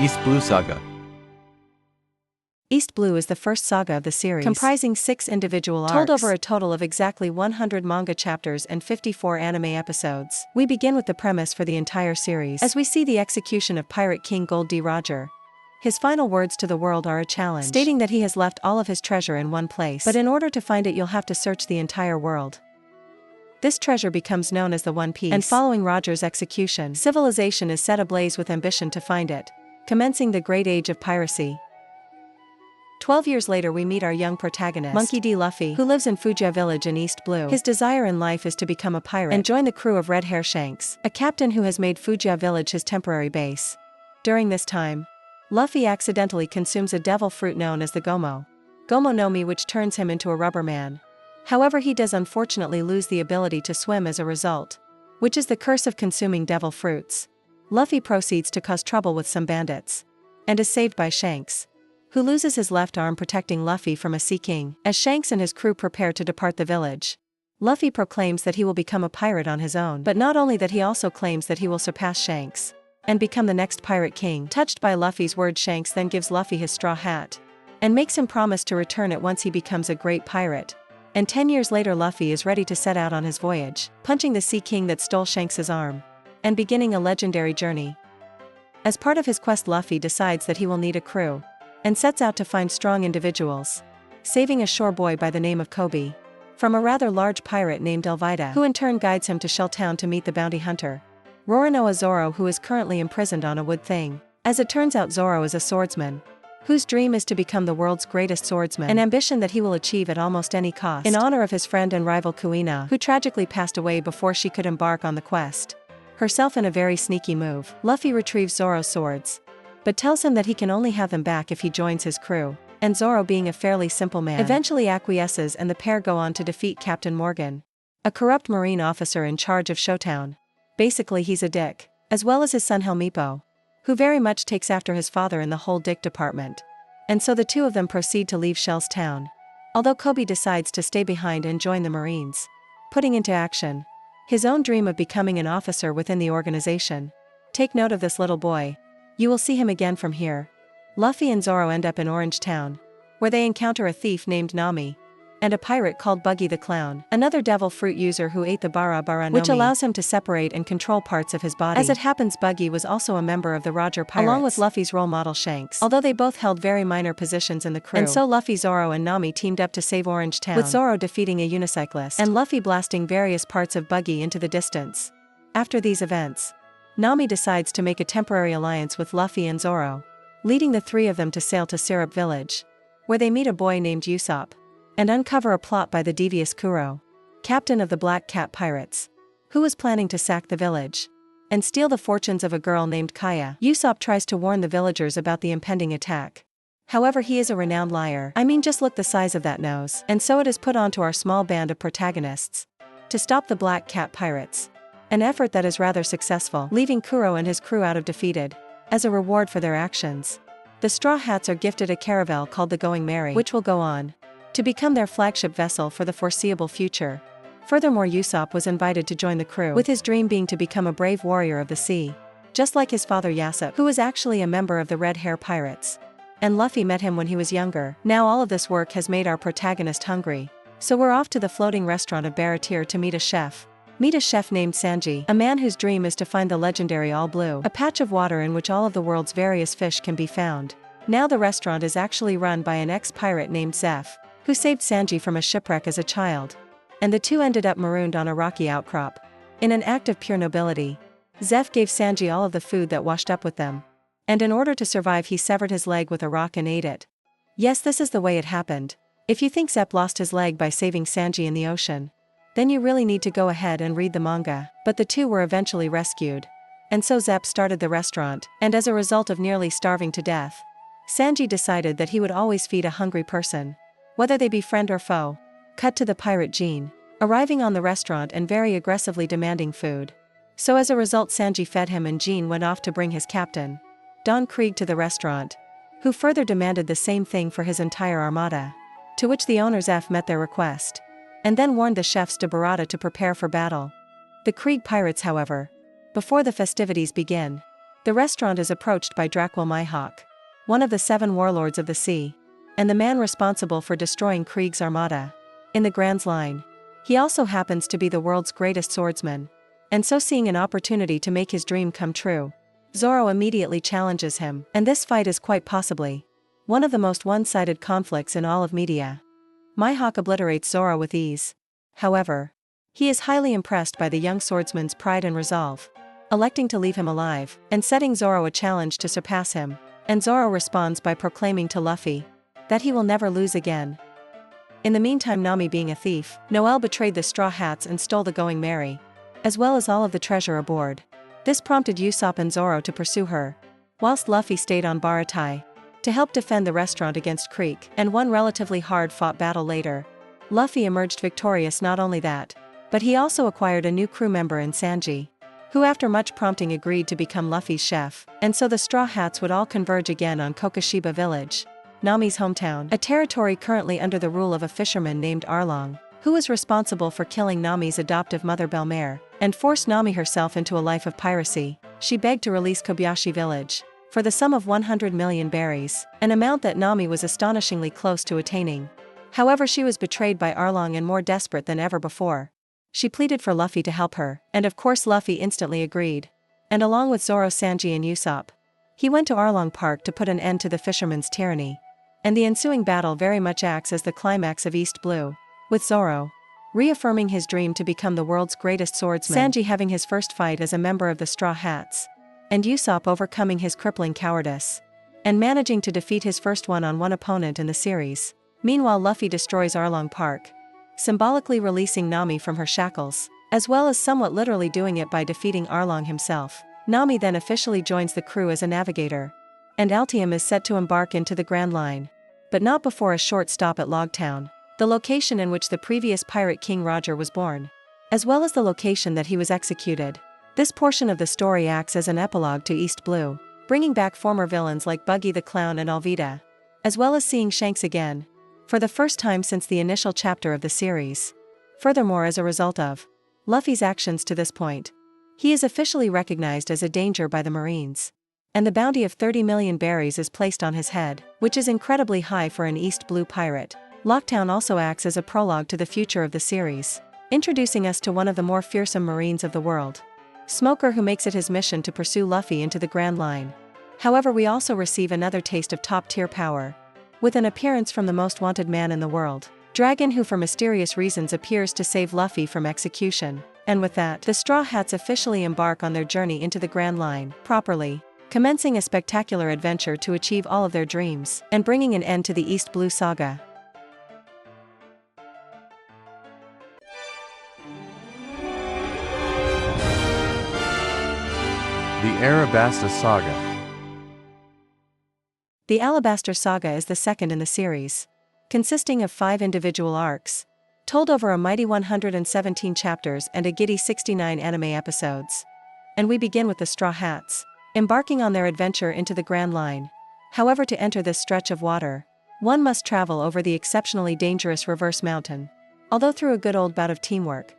East Blue Saga. East Blue is the first saga of the series, comprising 6 individual arcs, told over a total of exactly 100 manga chapters and 54 anime episodes. We begin with the premise for the entire series, as we see the execution of Pirate King Gold D. Roger. His final words to the world are a challenge, stating that he has left all of his treasure in one place, but in order to find it you'll have to search the entire world. This treasure becomes known as the One Piece, and following Roger's execution, civilization is set ablaze with ambition to find it, commencing the Great Age of Piracy. 12 years later we meet our young protagonist, Monkey D. Luffy, who lives in Fuji Village in East Blue. His desire in life is to become a pirate and join the crew of Red Hair Shanks, a captain who has made Fuji Village his temporary base. During this time, Luffy accidentally consumes a devil fruit known as the Gomo no Mi, which turns him into a rubber man. However, he does unfortunately lose the ability to swim as a result, which is the curse of consuming devil fruits. Luffy proceeds to cause trouble with some bandits, and is saved by Shanks, who loses his left arm protecting Luffy from a Sea King. As Shanks and his crew prepare to depart the village, Luffy proclaims that he will become a pirate on his own, but not only that, he also claims that he will surpass Shanks and become the next Pirate King. Touched by Luffy's words, Shanks then gives Luffy his straw hat and makes him promise to return it once he becomes a great pirate. And 10 years later Luffy is ready to set out on his voyage, punching the Sea King that stole Shanks' arm, and beginning a legendary journey. As part of his quest, Luffy decides that he will need a crew, and sets out to find strong individuals, saving a shore boy by the name of Kobe from a rather large pirate named Elvida, who in turn guides him to Shell Town to meet the bounty hunter, Roronoa Zoro, who is currently imprisoned on a wood thing. As it turns out, Zoro is a swordsman, whose dream is to become the world's greatest swordsman, an ambition that he will achieve at almost any cost, in honor of his friend and rival Kuina, who tragically passed away before she could embark on the quest. Herself in a very sneaky move, Luffy retrieves Zoro's swords, but tells him that he can only have them back if he joins his crew, and Zoro, being a fairly simple man, eventually acquiesces, and the pair go on to defeat Captain Morgan, a corrupt marine officer in charge of Showtown. Basically he's a dick, as well as his son Helmeppo, who very much takes after his father in the whole dick department. And so the two of them proceed to leave Shell's Town, although Kobe decides to stay behind and join the Marines, putting into action his own dream of becoming an officer within the organization. Take note of this little boy. You will see him again from here. Luffy and Zoro end up in Orange Town, where they encounter a thief named Nami, and a pirate called Buggy the Clown, another devil fruit user who ate the Bara no Mi, which allows him to separate and control parts of his body. As it happens, Buggy was also a member of the Roger Pirates, along with Luffy's role model Shanks, although they both held very minor positions in the crew. And so Luffy, Zoro and Nami teamed up to save Orange Town, with Zoro defeating a unicyclist, and Luffy blasting various parts of Buggy into the distance. After these events, Nami decides to make a temporary alliance with Luffy and Zoro, leading the three of them to sail to Syrup Village, where they meet a boy named Usopp, and uncover a plot by the devious Kuro, captain of the Black Cat Pirates, who was planning to sack the village and steal the fortunes of a girl named Kaya. Usopp tries to warn the villagers about the impending attack. However, he is a renowned liar. I mean, just look the size of that nose. And so it is put onto our small band of protagonists to stop the Black Cat Pirates, an effort that is rather successful, leaving Kuro and his crew out of defeated. As a reward for their actions, the Straw Hats are gifted a caravel called the Going Merry, which will go on to become their flagship vessel for the foreseeable future. Furthermore, Usopp was invited to join the crew, with his dream being to become a brave warrior of the sea, just like his father Yasopp, who was actually a member of the Red Hair Pirates. And Luffy met him when he was younger. Now all of this work has made our protagonist hungry, so we're off to the floating restaurant of Baratir to meet a chef. Meet a chef named Sanji, a man whose dream is to find the legendary All Blue, a patch of water in which all of the world's various fish can be found. Now the restaurant is actually run by an ex-pirate named Zeph, who saved Sanji from a shipwreck as a child, and the two ended up marooned on a rocky outcrop. In an act of pure nobility, Zeph gave Sanji all of the food that washed up with them, and in order to survive he severed his leg with a rock and ate it. Yes, this is the way it happened. If you think Zeph lost his leg by saving Sanji in the ocean, then you really need to go ahead and read the manga. But the two were eventually rescued, and so Zeph started the restaurant, and as a result of nearly starving to death, Sanji decided that he would always feed a hungry person, whether they be friend or foe. Cut to the pirate Jean, arriving on the restaurant and very aggressively demanding food. So as a result, Sanji fed him, and Jean went off to bring his captain, Don Krieg, to the restaurant, who further demanded the same thing for his entire armada, to which the owners met their request, and then warned the chefs de Barada to prepare for battle. The Krieg pirates, however, before the festivities begin, The restaurant is approached by Drakwal Mihawk, one of the 7 warlords of the sea, and the man responsible for destroying Krieg's armada. In the Grand Line, he also happens to be the world's greatest swordsman, and so seeing an opportunity to make his dream come true, Zoro immediately challenges him, and this fight is quite possibly one of the most one-sided conflicts in all of media. Mihawk obliterates Zoro with ease. However, he is highly impressed by the young swordsman's pride and resolve, electing to leave him alive, and setting Zoro a challenge to surpass him, and Zoro responds by proclaiming to Luffy that he will never lose again. In the meantime, Nami, being a thief, Noelle betrayed the Straw Hats and stole the Going Merry, as well as all of the treasure aboard. This prompted Usopp and Zoro to pursue her, whilst Luffy stayed on Baratai to help defend the restaurant against Krieg, and one relatively hard-fought battle later, Luffy emerged victorious. Not only that, but he also acquired a new crew member in Sanji, who after much prompting agreed to become Luffy's chef, and so the Straw Hats would all converge again on Kokoshiba Village, Nami's hometown, a territory currently under the rule of a fisherman named Arlong, who was responsible for killing Nami's adoptive mother Belmare, and forced Nami herself into a life of piracy. She begged to release Kobayashi Village for the sum of 100 million berries, an amount that Nami was astonishingly close to attaining. However, she was betrayed by Arlong, and more desperate than ever before, she pleaded for Luffy to help her, and of course Luffy instantly agreed. And along with Zoro, Sanji and Usopp, he went to Arlong Park to put an end to the fisherman's tyranny. And the ensuing battle very much acts as the climax of East Blue, with Zoro reaffirming his dream to become the world's greatest swordsman, Sanji having his first fight as a member of the Straw Hats, and Usopp overcoming his crippling cowardice and managing to defeat his first one-on-one opponent in the series. Meanwhile, Luffy destroys Arlong Park, symbolically releasing Nami from her shackles, as well as somewhat literally doing it by defeating Arlong himself. Nami then officially joins the crew as a navigator, and Altium is set to embark into the Grand Line, but not before a short stop at Logtown, the location in which the previous pirate King Roger was born, as well as the location that he was executed. This portion of the story acts as an epilogue to East Blue, bringing back former villains like Buggy the Clown and Alvida, as well as seeing Shanks again, for the first time since the initial chapter of the series. Furthermore, as a result of Luffy's actions to this point, he is officially recognized as a danger by the Marines, and the bounty of 30 million berries is placed on his head, which is incredibly high for an East Blue pirate. Lockdown also acts as a prologue to the future of the series, introducing us to one of the more fearsome Marines of the world, Smoker, who makes it his mission to pursue Luffy into the Grand Line. However, we also receive another taste of top-tier power, with an appearance from the most wanted man in the world, Dragon, who for mysterious reasons appears to save Luffy from execution. And with that, the Straw Hats officially embark on their journey into the Grand Line, properly commencing a spectacular adventure to achieve all of their dreams, and bringing an end to the East Blue Saga. The ALABASTA Saga. The ALABASTA Saga is the second in the series, consisting of 5 individual arcs, told over a mighty 117 chapters and a giddy 69 anime episodes. And we begin with the Straw Hats embarking on their adventure into the Grand Line. However, to enter this stretch of water, one must travel over the exceptionally dangerous Reverse Mountain. Although through a good old bout of teamwork,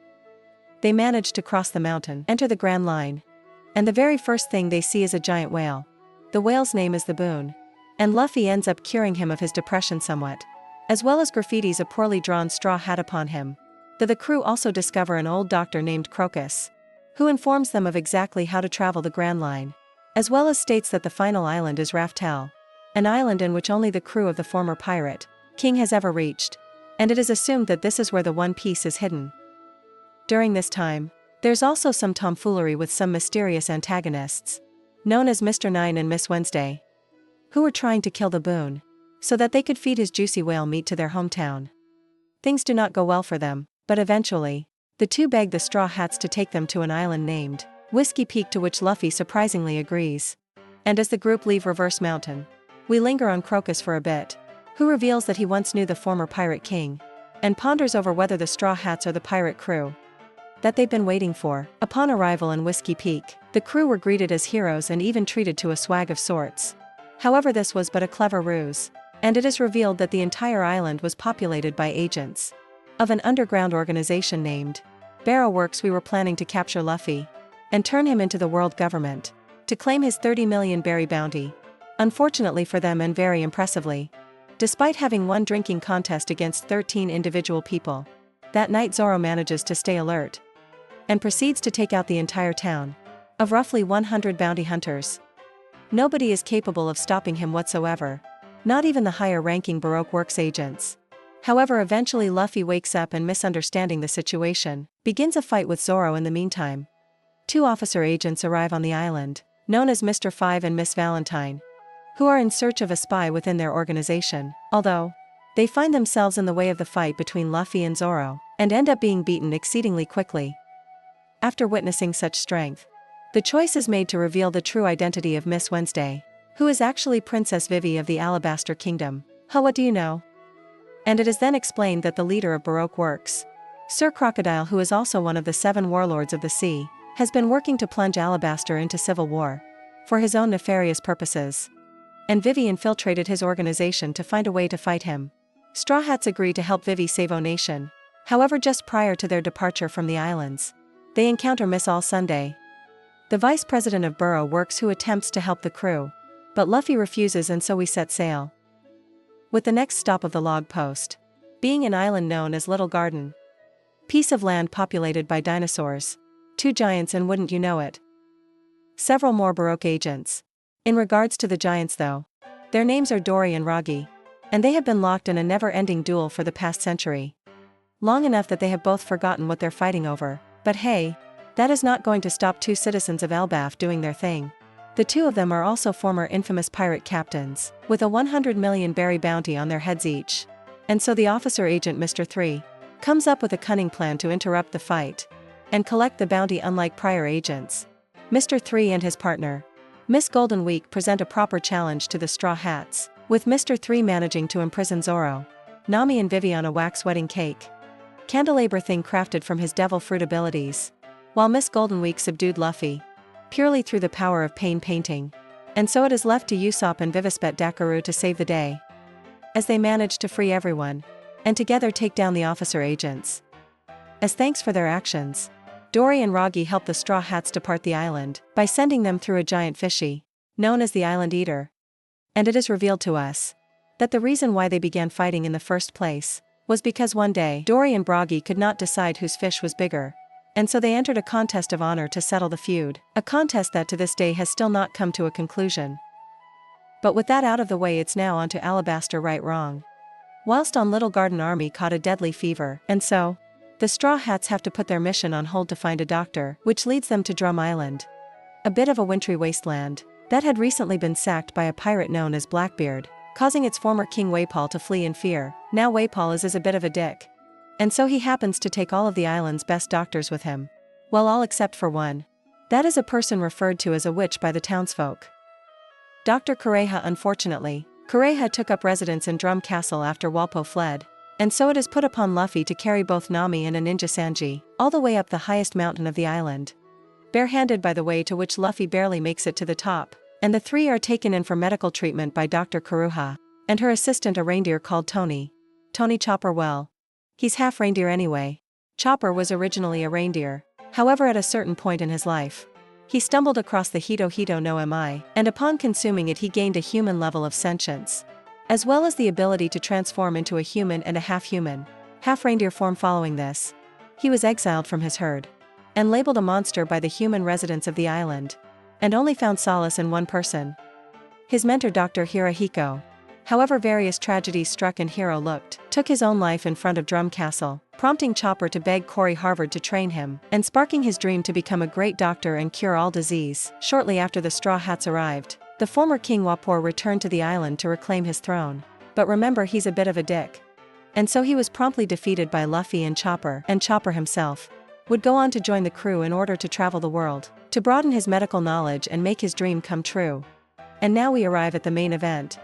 they manage to cross the mountain, enter the Grand Line, and the very first thing they see is a giant whale. The whale's name is the Boon, and Luffy ends up curing him of his depression somewhat, as well as graffitis a poorly drawn straw hat upon him. The crew also discover an old doctor named Crocus, who informs them of exactly how to travel the Grand Line, as well as states that the final island is Raftel, an island in which only the crew of the former pirate king has ever reached, and it is assumed that this is where the One Piece is hidden. During this time, there's also some tomfoolery with some mysterious antagonists, known as Mr. Nine and Miss Wednesday, who were trying to kill the Boon, so that they could feed his juicy whale meat to their hometown. Things do not go well for them, but eventually, the two beg the Straw Hats to take them to an island named Whiskey Peak, to which Luffy surprisingly agrees. And as the group leave Reverse Mountain, we linger on Crocus for a bit, who reveals that he once knew the former pirate king, and ponders over whether the Straw Hats are the pirate crew that they've been waiting for. Upon arrival in Whiskey Peak, the crew were greeted as heroes and even treated to a swag of sorts. However, this was but a clever ruse, and it is revealed that the entire island was populated by agents of an underground organization named Barrow Works. We were planning to capture Luffy and turn him into the world government, to claim his 30 million berry bounty. Unfortunately for them and very impressively, despite having won drinking contest against 13 individual people, that night Zoro manages to stay alert and proceeds to take out the entire town of roughly 100 bounty hunters. Nobody is capable of stopping him whatsoever, not even the higher-ranking Baroque Works agents. However, eventually Luffy wakes up and, misunderstanding the situation, begins a fight with Zoro. In the meantime, 2 officer agents arrive on the island, known as Mr. Five and Miss Valentine, who are in search of a spy within their organization, although they find themselves in the way of the fight between Luffy and Zoro, and end up being beaten exceedingly quickly. After witnessing such strength, the choice is made to reveal the true identity of Miss Wednesday, who is actually Princess Vivi of the Alabaster Kingdom. Huh, what do you know? And it is then explained that the leader of Baroque Works, Sir Crocodile, who is also one of the 7 warlords of the sea, has been working to plunge Alabaster into civil war for his own nefarious purposes. And Vivi infiltrated his organization to find a way to fight him. Straw Hats agree to help Vivi save O Nation. However, just prior to their departure from the islands, they encounter Miss All Sunday, the vice president of Borough Works, who attempts to help the crew, but Luffy refuses, and so we set sail. With the next stop of the log post being an island known as Little Garden, piece of land populated by dinosaurs, 2 giants, and wouldn't you know it, several more Baroque agents. In regards to the giants though, their names are Dory and Ragi, and they have been locked in a never-ending duel for the past century. Long enough that they have both forgotten what they're fighting over, but hey, that is not going to stop 2 citizens of Elbaf doing their thing. The 2 of them are also former infamous pirate captains, with a 100 million berry bounty on their heads each. And so the officer agent Mr. 3 comes up with a cunning plan to interrupt the fight and collect the bounty. Unlike prior agents, Mr. 3 and his partner, Miss Golden Week, present a proper challenge to the Straw Hats, with Mr. 3 managing to imprison Zoro, Nami and Vivi on a wax wedding cake candelabra thing crafted from his devil fruit abilities, while Miss Golden Week subdued Luffy purely through the power of pain painting. And so it is left to Usopp and Vivispet Dakaru to save the day, as they manage to free everyone and together take down the officer agents. As thanks for their actions, Dory and Ragi help the Straw Hats depart the island by sending them through a giant fishy, known as the Island Eater. And it is revealed to us that the reason why they began fighting in the first place was because one day Dory and Ragi could not decide whose fish was bigger, and so they entered a contest of honor to settle the feud, a contest that to this day has still not come to a conclusion. But with that out of the way, it's now on to Alabasta right wrong. Whilst on Little Garden, Army caught a deadly fever, and so the Straw Hats have to put their mission on hold to find a doctor, which leads them to Drum Island, a bit of a wintry wasteland that had recently been sacked by a pirate known as Blackbeard, causing its former king Waypal to flee in fear. Now Waypal is a bit of a dick, and so he happens to take all of the island's best doctors with him. Well, all except for one. That is a person referred to as a witch by the townsfolk, Dr. Kureha. Unfortunately, Kureha took up residence in Drum Castle after Walpo fled, and so it is put upon Luffy to carry both Nami and a ninja Sanji all the way up the highest mountain of the island, barehanded by the way, to which Luffy barely makes it to the top, and the 3 are taken in for medical treatment by Dr. Kuruha and her assistant, a reindeer called Tony Chopper. Well, he's half reindeer anyway. Chopper was originally a reindeer. However, at a certain point in his life, he stumbled across the Hito Hito no Mi, and upon consuming it he gained a human level of sentience, as well as the ability to transform into a human and a half-human, half-reindeer form. Following this, he was exiled from his herd and labeled a monster by the human residents of the island, and only found solace in one person, his mentor Dr. Hirahiko. However, various tragedies struck and Hiro took his own life in front of Drum Castle, prompting Chopper to beg Cory Harvard to train him, and sparking his dream to become a great doctor and cure all disease. Shortly after the Straw Hats arrived, the former King Wapor returned to the island to reclaim his throne. But remember, he's a bit of a dick, and so he was promptly defeated by Luffy and Chopper himself would go on to join the crew in order to travel the world, to broaden his medical knowledge and make his dream come true. And now we arrive at the main event,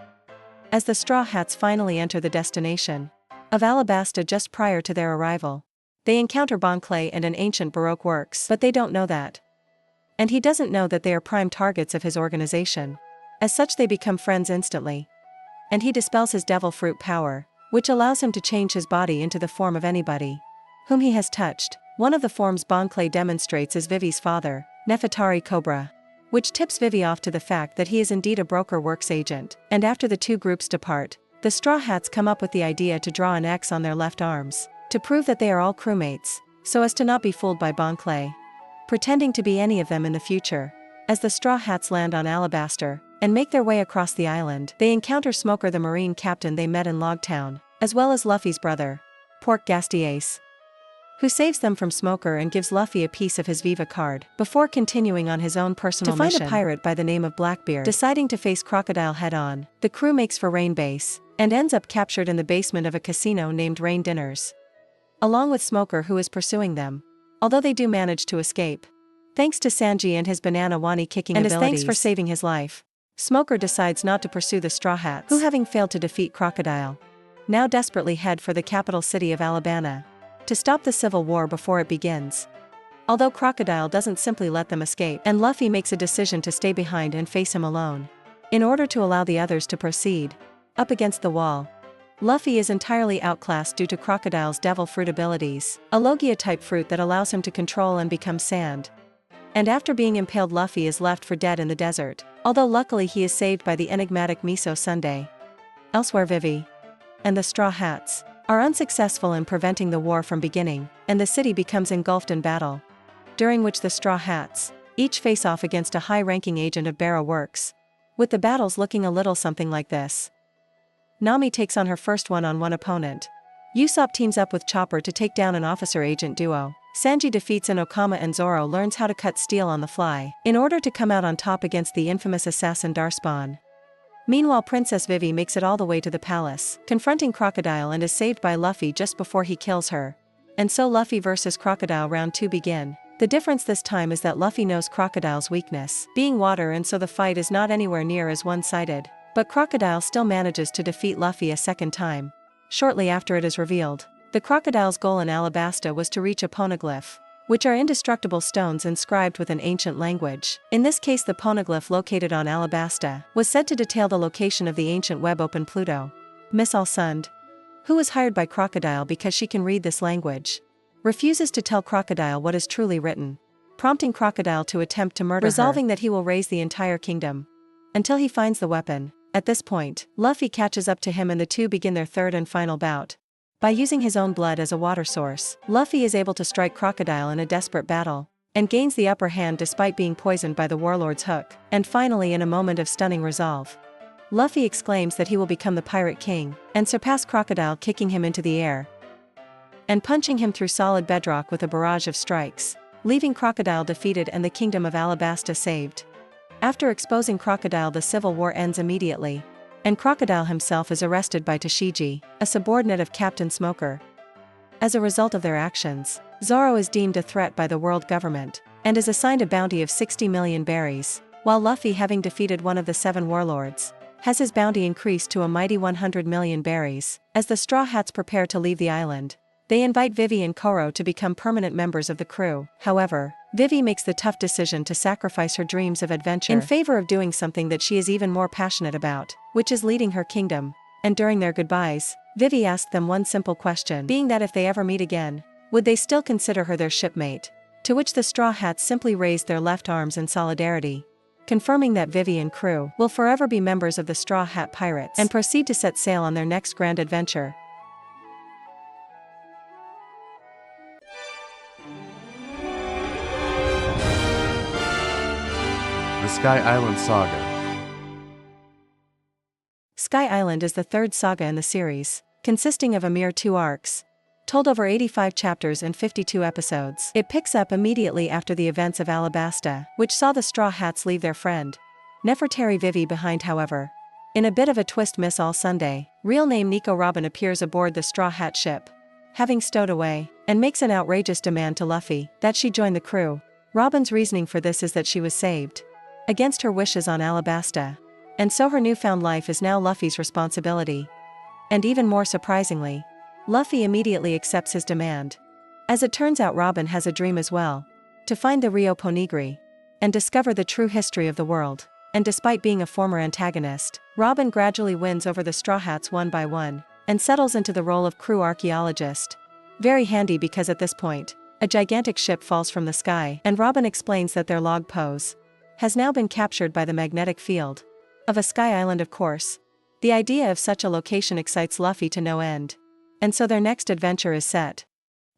as the Straw Hats finally enter the destination of Alabasta. Just prior to their arrival, they encounter Bon Clay and an ancient Baroque Works, but they don't know that, and he doesn't know that they are prime targets of his organization. As such, they become friends instantly, and he dispels his devil fruit power, which allows him to change his body into the form of anybody whom he has touched. One of the forms Bon Clay demonstrates is Vivi's father, Nefertari Cobra. which tips Vivi off to the fact that he is indeed a broker works agent. And after the two groups depart, the Straw Hats come up with the idea to draw an X on their left arms, to prove that they are all crewmates, so as to not be fooled by Bon Clay, pretending to be any of them in the future. As the Straw Hats land on Alabasta, and make their way across the island, they encounter Smoker, the Marine captain they met in Logtown, as well as Luffy's brother, Pork Gastiace, who saves them from Smoker and gives Luffy a piece of his Viva card, before continuing on his own personal mission. To find a pirate by the name of Blackbeard. Deciding to face Crocodile head-on, the crew makes for Rain Base, and ends up captured in the basement of a casino named Rain Dinners, along with Smoker, who is pursuing them, although they do manage to escape, thanks to Sanji and his banana wani kicking abilities. And as thanks for saving his life, Smoker decides not to pursue the Straw Hats, who, having failed to defeat Crocodile, now desperately head for the capital city of Alabasta, to stop the civil war before it begins. Although Crocodile doesn't simply let them escape, and Luffy makes a decision to stay behind and face him alone, in order to allow the others to proceed. Up against the wall, Luffy is entirely outclassed due to Crocodile's devil fruit abilities, a Logia-type fruit that allows him to control and become sand. And after being impaled, Luffy is left for dead in the desert, although luckily he is saved by the enigmatic Miso Sundae. Elsewhere, Vivi and the Straw Hats are unsuccessful in preventing the war from beginning, and the city becomes engulfed in battle, during which the Straw Hats each face off against a high-ranking agent of Barrow Works, with the battles looking a little something like this. Nami takes on her first one-on-one opponent. Usopp teams up with Chopper to take down an officer-agent duo. Sanji defeats Inokama, and Zoro learns how to cut steel on the fly, in order to come out on top against the infamous assassin Darspon. Meanwhile, Princess Vivi makes it all the way to the palace, confronting Crocodile, and is saved by Luffy just before he kills her. And so Luffy vs. Crocodile round 2 begin. The difference this time is that Luffy knows Crocodile's weakness, being water, and so the fight is not anywhere near as one-sided. But Crocodile still manages to defeat Luffy a second time. Shortly after, it is revealed the Crocodile's goal in Alabasta was to reach a poneglyph, which are indestructible stones inscribed with an ancient language. In this case, the poneglyph located on Alabasta was said to detail the location of the ancient web open Pluto. Miss Alsund, who was hired by Crocodile because she can read this language, refuses to tell Crocodile what is truly written, prompting Crocodile to attempt to murder her, resolving that he will raise the entire kingdom until he finds the weapon. At this point, Luffy catches up to him and the two begin their third and final bout. By using his own blood as a water source, Luffy is able to strike Crocodile in a desperate battle, and gains the upper hand despite being poisoned by the Warlord's hook. And finally, in a moment of stunning resolve, Luffy exclaims that he will become the Pirate King, and surpass Crocodile, kicking him into the air and punching him through solid bedrock with a barrage of strikes, leaving Crocodile defeated and the kingdom of Alabasta saved. After exposing Crocodile, the civil war ends immediately, and Crocodile himself is arrested by Tashigi, a subordinate of Captain Smoker. As a result of their actions, Zoro is deemed a threat by the world government, and is assigned a bounty of 60 million berries, while Luffy, having defeated one of the 7 warlords, has his bounty increased to a mighty 100 million berries. As the Straw Hats prepare to leave the island, they invite Vivi and Koro to become permanent members of the crew. However, Vivi makes the tough decision to sacrifice her dreams of adventure in favor of doing something that she is even more passionate about, which is leading her kingdom. And during their goodbyes, Vivi asked them one simple question, being that if they ever meet again, would they still consider her their shipmate? To which the Straw Hats simply raised their left arms in solidarity, confirming that Vivi and crew will forever be members of the Straw Hat Pirates, and proceed to set sail on their next grand adventure. The Sky Island Saga. Sky Island is the third saga in the series, consisting of a mere 2 arcs, told over 85 chapters and 52 episodes. It picks up immediately after the events of Alabasta, which saw the Straw Hats leave their friend, Nefertari Vivi, behind. However, in a bit of a twist, Miss All Sunday, real name Nico Robin, appears aboard the Straw Hat ship, having stowed away, and makes an outrageous demand to Luffy that she join the crew. Robin's reasoning for this is that she was saved against her wishes on Alabasta, and so her newfound life is now Luffy's responsibility. And even more surprisingly, Luffy immediately accepts his demand. As it turns out, Robin has a dream as well, to find the Rio Ponegri and discover the true history of the world. And despite being a former antagonist, Robin gradually wins over the Straw Hats one by one, and settles into the role of crew archaeologist. Very handy, because at this point, a gigantic ship falls from the sky, and Robin explains that their log pose has now been captured by the magnetic field of a sky island, of course. The idea of such a location excites Luffy to no end. And so their next adventure is set.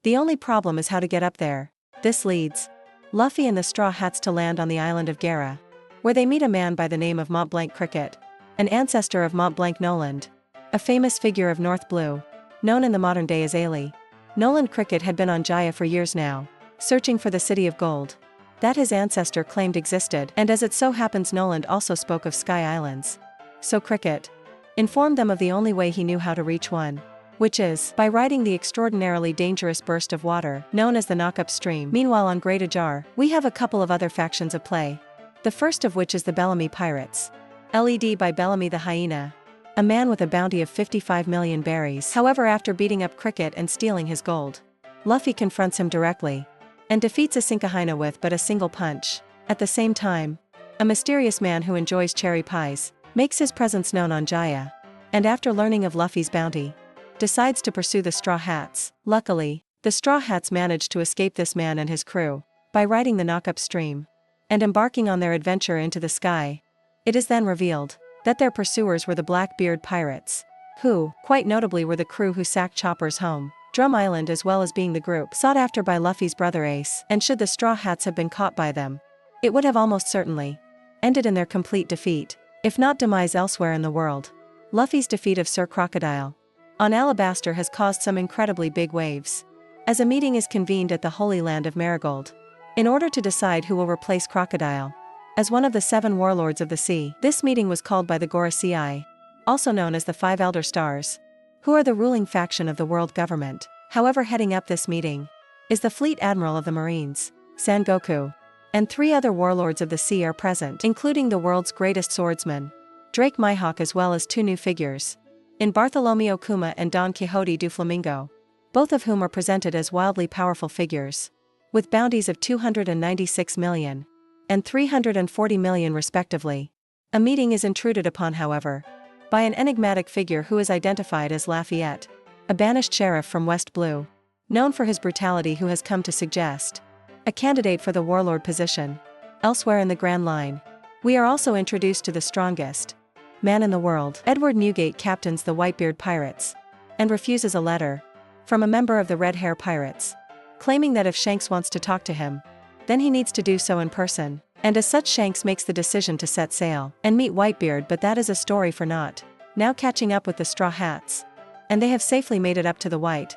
The only problem is how to get up there. This leads Luffy and the Straw Hats to land on the island of Gara, where they meet a man by the name of Mont Blanc Cricket, an ancestor of Mont Blanc Noland, a famous figure of North Blue, known in the modern day as Ailey. Noland Cricket had been on Jaya for years now, searching for the City of Gold that his ancestor claimed existed, and as it so happens Noland also spoke of Sky Islands. So Cricket informed them of the only way he knew how to reach one, which is by riding the extraordinarily dangerous burst of water known as the Knockup Stream. Meanwhile on Great Ajar, we have a couple of other factions at play. The first of which is the Bellamy Pirates, led by Bellamy the Hyena, a man with a bounty of 55 million berries. However, after beating up Cricket and stealing his gold, Luffy confronts him directly and defeats Asinkahyena with but a single punch. At the same time, a mysterious man who enjoys cherry pies makes his presence known on Jaya, and after learning of Luffy's bounty, decides to pursue the Straw Hats. Luckily, the Straw Hats manage to escape this man and his crew by riding the Knockup Stream and embarking on their adventure into the sky. It is then revealed that their pursuers were the Blackbeard Pirates, who, quite notably, were the crew who sacked Chopper's home, Drum Island, as well as being the group sought after by Luffy's brother Ace. And should the Straw Hats have been caught by them, it would have almost certainly ended in their complete defeat, if not demise elsewhere in the world. Luffy's defeat of Sir Crocodile on Alabasta has caused some incredibly big waves, as a meeting is convened at the Holy Land of Marigold in order to decide who will replace Crocodile as one of the 7 warlords of the sea. This meeting was called by the Gorosei, also known as the 5 Elder Stars, who are the ruling faction of the world government. However, heading up this meeting is the Fleet Admiral of the Marines, Sangoku, and 3 other warlords of the sea are present, including the world's greatest swordsman, Drake Mihawk, as well as 2 new figures in Bartholomew Kuma and Don Quixote do Flamingo, both of whom are presented as wildly powerful figures, with bounties of 296 million and 340 million respectively. A meeting is intruded upon, however, by an enigmatic figure who is identified as Lafayette, a banished sheriff from West Blue, known for his brutality, who has come to suggest a candidate for the warlord position. Elsewhere in the Grand Line, we are also introduced to the strongest man in the world. Edward Newgate captains the Whitebeard Pirates and refuses a letter from a member of the Red Hair Pirates, claiming that if Shanks wants to talk to him, then he needs to do so in person. And as such, Shanks makes the decision to set sail and meet Whitebeard, but that is a story for naught. Now catching up with the Straw Hats, and they have safely made it up to the White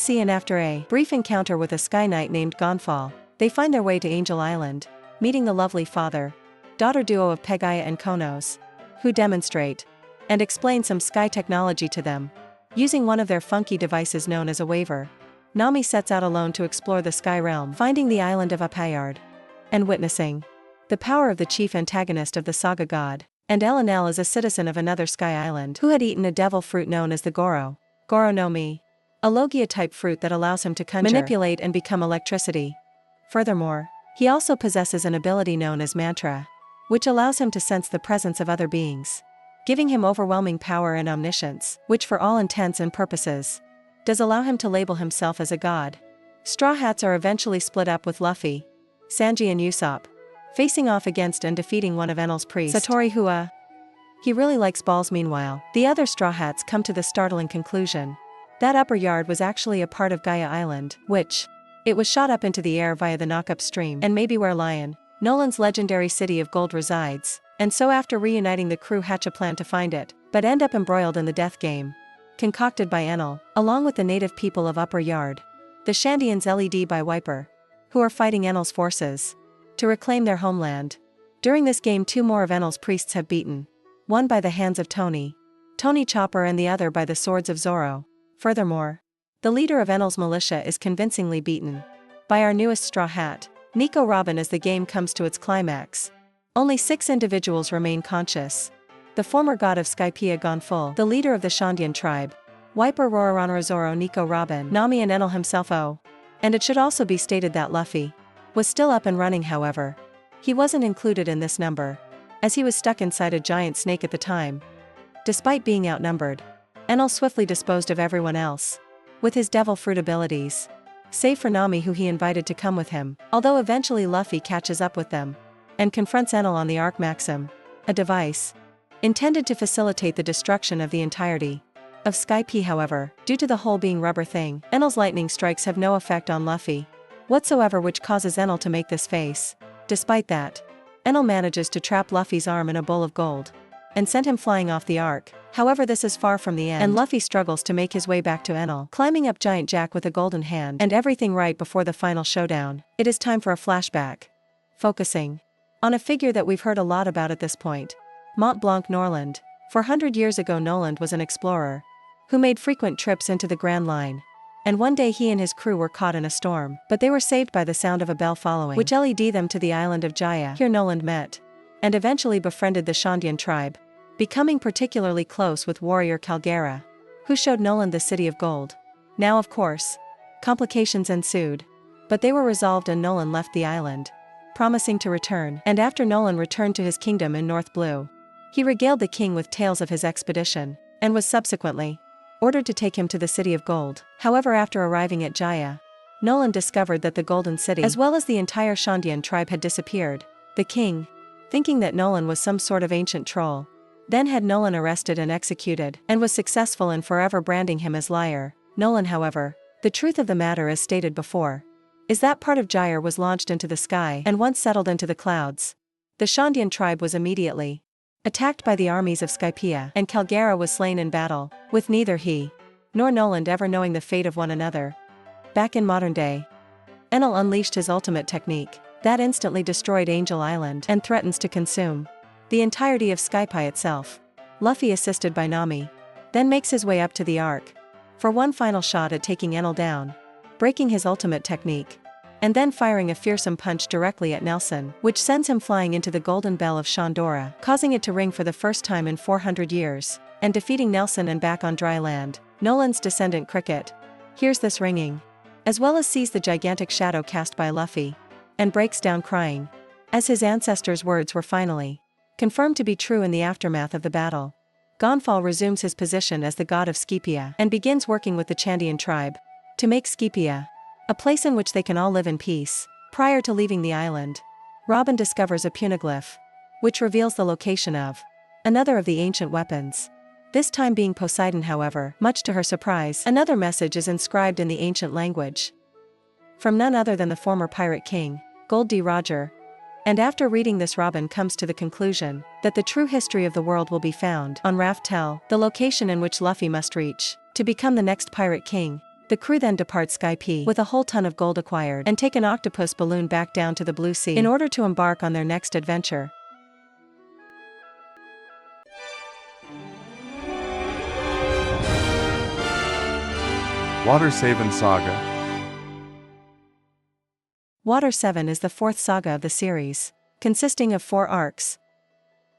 Sea, and after a brief encounter with a Sky Knight named Gonfall, they find their way to Angel Island, meeting the lovely father-daughter duo of Pegaya and Konos, who demonstrate and explain some sky technology to them, using one of their funky devices known as a waver. Nami sets out alone to explore the Sky Realm, finding the island of Upayard and witnessing the power of the chief antagonist of the Saga god. And Elanel is a citizen of another sky island who had eaten a devil fruit known as the Goro no Mi, a Logia-type fruit that allows him to conjure, manipulate, and become electricity. Furthermore, he also possesses an ability known as Mantra, which allows him to sense the presence of other beings, giving him overwhelming power and omniscience, which for all intents and purposes does allow him to label himself as a god. Straw Hats are eventually split up, with Luffy, Sanji, and Usopp facing off against and defeating one of Enel's priests, Satori Hua. He really likes balls. Meanwhile, the other Straw Hats come to the startling conclusion that Upper Yard was actually a part of Gaia Island, which it was shot up into the air via the Knockup Stream, and maybe where Lion Noland's legendary City of Gold resides. And so after reuniting, the crew hatch a plan to find it, but end up embroiled in the death game concocted by Enel, along with the native people of Upper Yard, the Shandians, led by Wiper, who are fighting Enel's forces to reclaim their homeland. During this game, 2 more of Enel's priests have beaten, one by the hands of Tony Chopper, and the other by the swords of Zoro. Furthermore, the leader of Enel's militia is convincingly beaten by our newest Straw Hat, Nico Robin. As the game comes to its climax, only 6 individuals remain conscious: the former god of Skypiea Gonful, the leader of the Shandian tribe, Wiper, Roronoa, Zoro, Nico Robin, Nami, and Enel himself. And it should also be stated that Luffy was still up and running. However, he wasn't included in this number, as he was stuck inside a giant snake at the time. Despite being outnumbered, Enel swiftly disposed of everyone else with his devil fruit abilities, save for Nami, who he invited to come with him, although eventually Luffy catches up with them and confronts Enel on the Arc Maxim, a device intended to facilitate the destruction of the entirety of Skype. However, due to the hole being rubber thing, Enel's lightning strikes have no effect on Luffy whatsoever, which causes Enel to make this face. Despite that, Enel manages to trap Luffy's arm in a bowl of gold and send him flying off the arc. However, this is far from the end, and Luffy struggles to make his way back to Enel, climbing up Giant Jack with a golden hand and everything right before the final showdown. It is time for a flashback, focusing on a figure that we've heard a lot about at this point, Mont Blanc Norland. 400 years ago, Noland was an explorer who made frequent trips into the Grand Line, and one day he and his crew were caught in a storm, but they were saved by the sound of a bell following, which led them to the island of Jaya. Here Noland met and eventually befriended the Shandian tribe, becoming particularly close with warrior Calgara, who showed Noland the City of Gold. Now, of course, complications ensued, but they were resolved and Noland left the island, promising to return. And after Noland returned to his kingdom in North Blue, he regaled the king with tales of his expedition, and was subsequently ordered to take him to the City of Gold. However, after arriving at Jaya, Noland discovered that the Golden City, as well as the entire Shandian tribe, had disappeared. The king, thinking that Noland was some sort of ancient troll, then had Noland arrested and executed, and was successful in forever branding him as liar. Noland, however, the truth of the matter, as stated before, is that part of Jaya was launched into the sky and once settled into the clouds. The Shandian tribe was immediately attacked by the armies of Skypiea, and Calgara was slain in battle, with neither he nor Noland ever knowing the fate of one another. Back in modern day, Enel unleashed his ultimate technique that instantly destroyed Angel Island and threatens to consume the entirety of Skypiea itself. Luffy, assisted by Nami, then makes his way up to the Ark for one final shot at taking Enel down, breaking his ultimate technique, and then firing a fearsome punch directly at Nelson, which sends him flying into the Golden Bell of Shandora, causing it to ring for the first time in 400 years, and defeating Nelson. And back on dry land, Noland's descendant Cricket hears this ringing, as well as sees the gigantic shadow cast by Luffy, and breaks down crying, as his ancestors' words were finally confirmed to be true in the aftermath of the battle. Gonfal resumes his position as the god of Skypiea and begins working with the Chandian tribe to make Skypiea a place in which they can all live in peace. Prior to leaving the island, Robin discovers a puniglyph, which reveals the location of another of the ancient weapons. This time being Poseidon. However, much to her surprise, another message is inscribed in the ancient language, from none other than the former pirate king, Gold D. Roger. And after reading this, Robin comes to the conclusion that the true history of the world will be found on Raftel, the location in which Luffy must reach to become the next pirate king. The crew then depart Skypiea with a whole ton of gold acquired and take an octopus balloon back down to the Blue Sea in order to embark on their next adventure. Water 7 Saga. Water 7 is the fourth saga of the series, consisting of 4 arcs,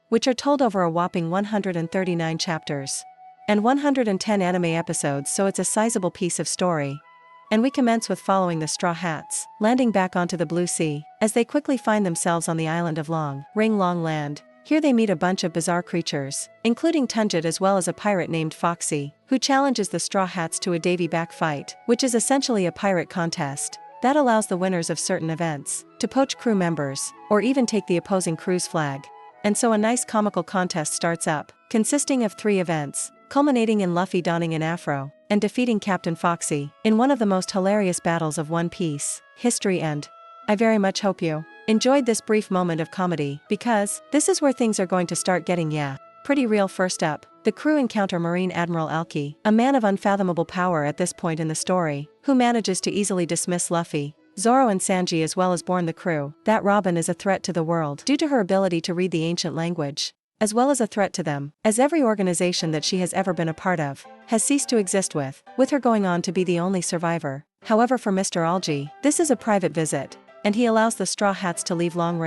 which are told over a whopping 139 chapters and 110 anime episodes, so it's a sizable piece of story. And we commence with following the Straw Hats landing back onto the Blue Sea, as they quickly find themselves on the island of Long Land. Here they meet a bunch of bizarre creatures, including Tunjit, as well as a pirate named Foxy, who challenges the Straw Hats to a Davy back fight, which is essentially a pirate contest that allows the winners of certain events to poach crew members, or even take the opposing crew's flag. And so a nice comical contest starts up, consisting of 3 events, culminating in Luffy donning an afro and defeating Captain Foxy in one of the most hilarious battles of One Piece history. And I very much hope you enjoyed this brief moment of comedy, because this is where things are going to start getting pretty real. First up, the crew encounter Marine Admiral Alki, a man of unfathomable power at this point in the story, who manages to easily dismiss Luffy, Zoro and Sanji, as well as warn the crew that Robin is a threat to the world due to her ability to read the ancient language, as well as a threat to them, as every organization that she has ever been a part of has ceased to exist, with her going on to be the only survivor. However, for Mr. Algi, this is a private visit, and he allows the Straw Hats to leave Long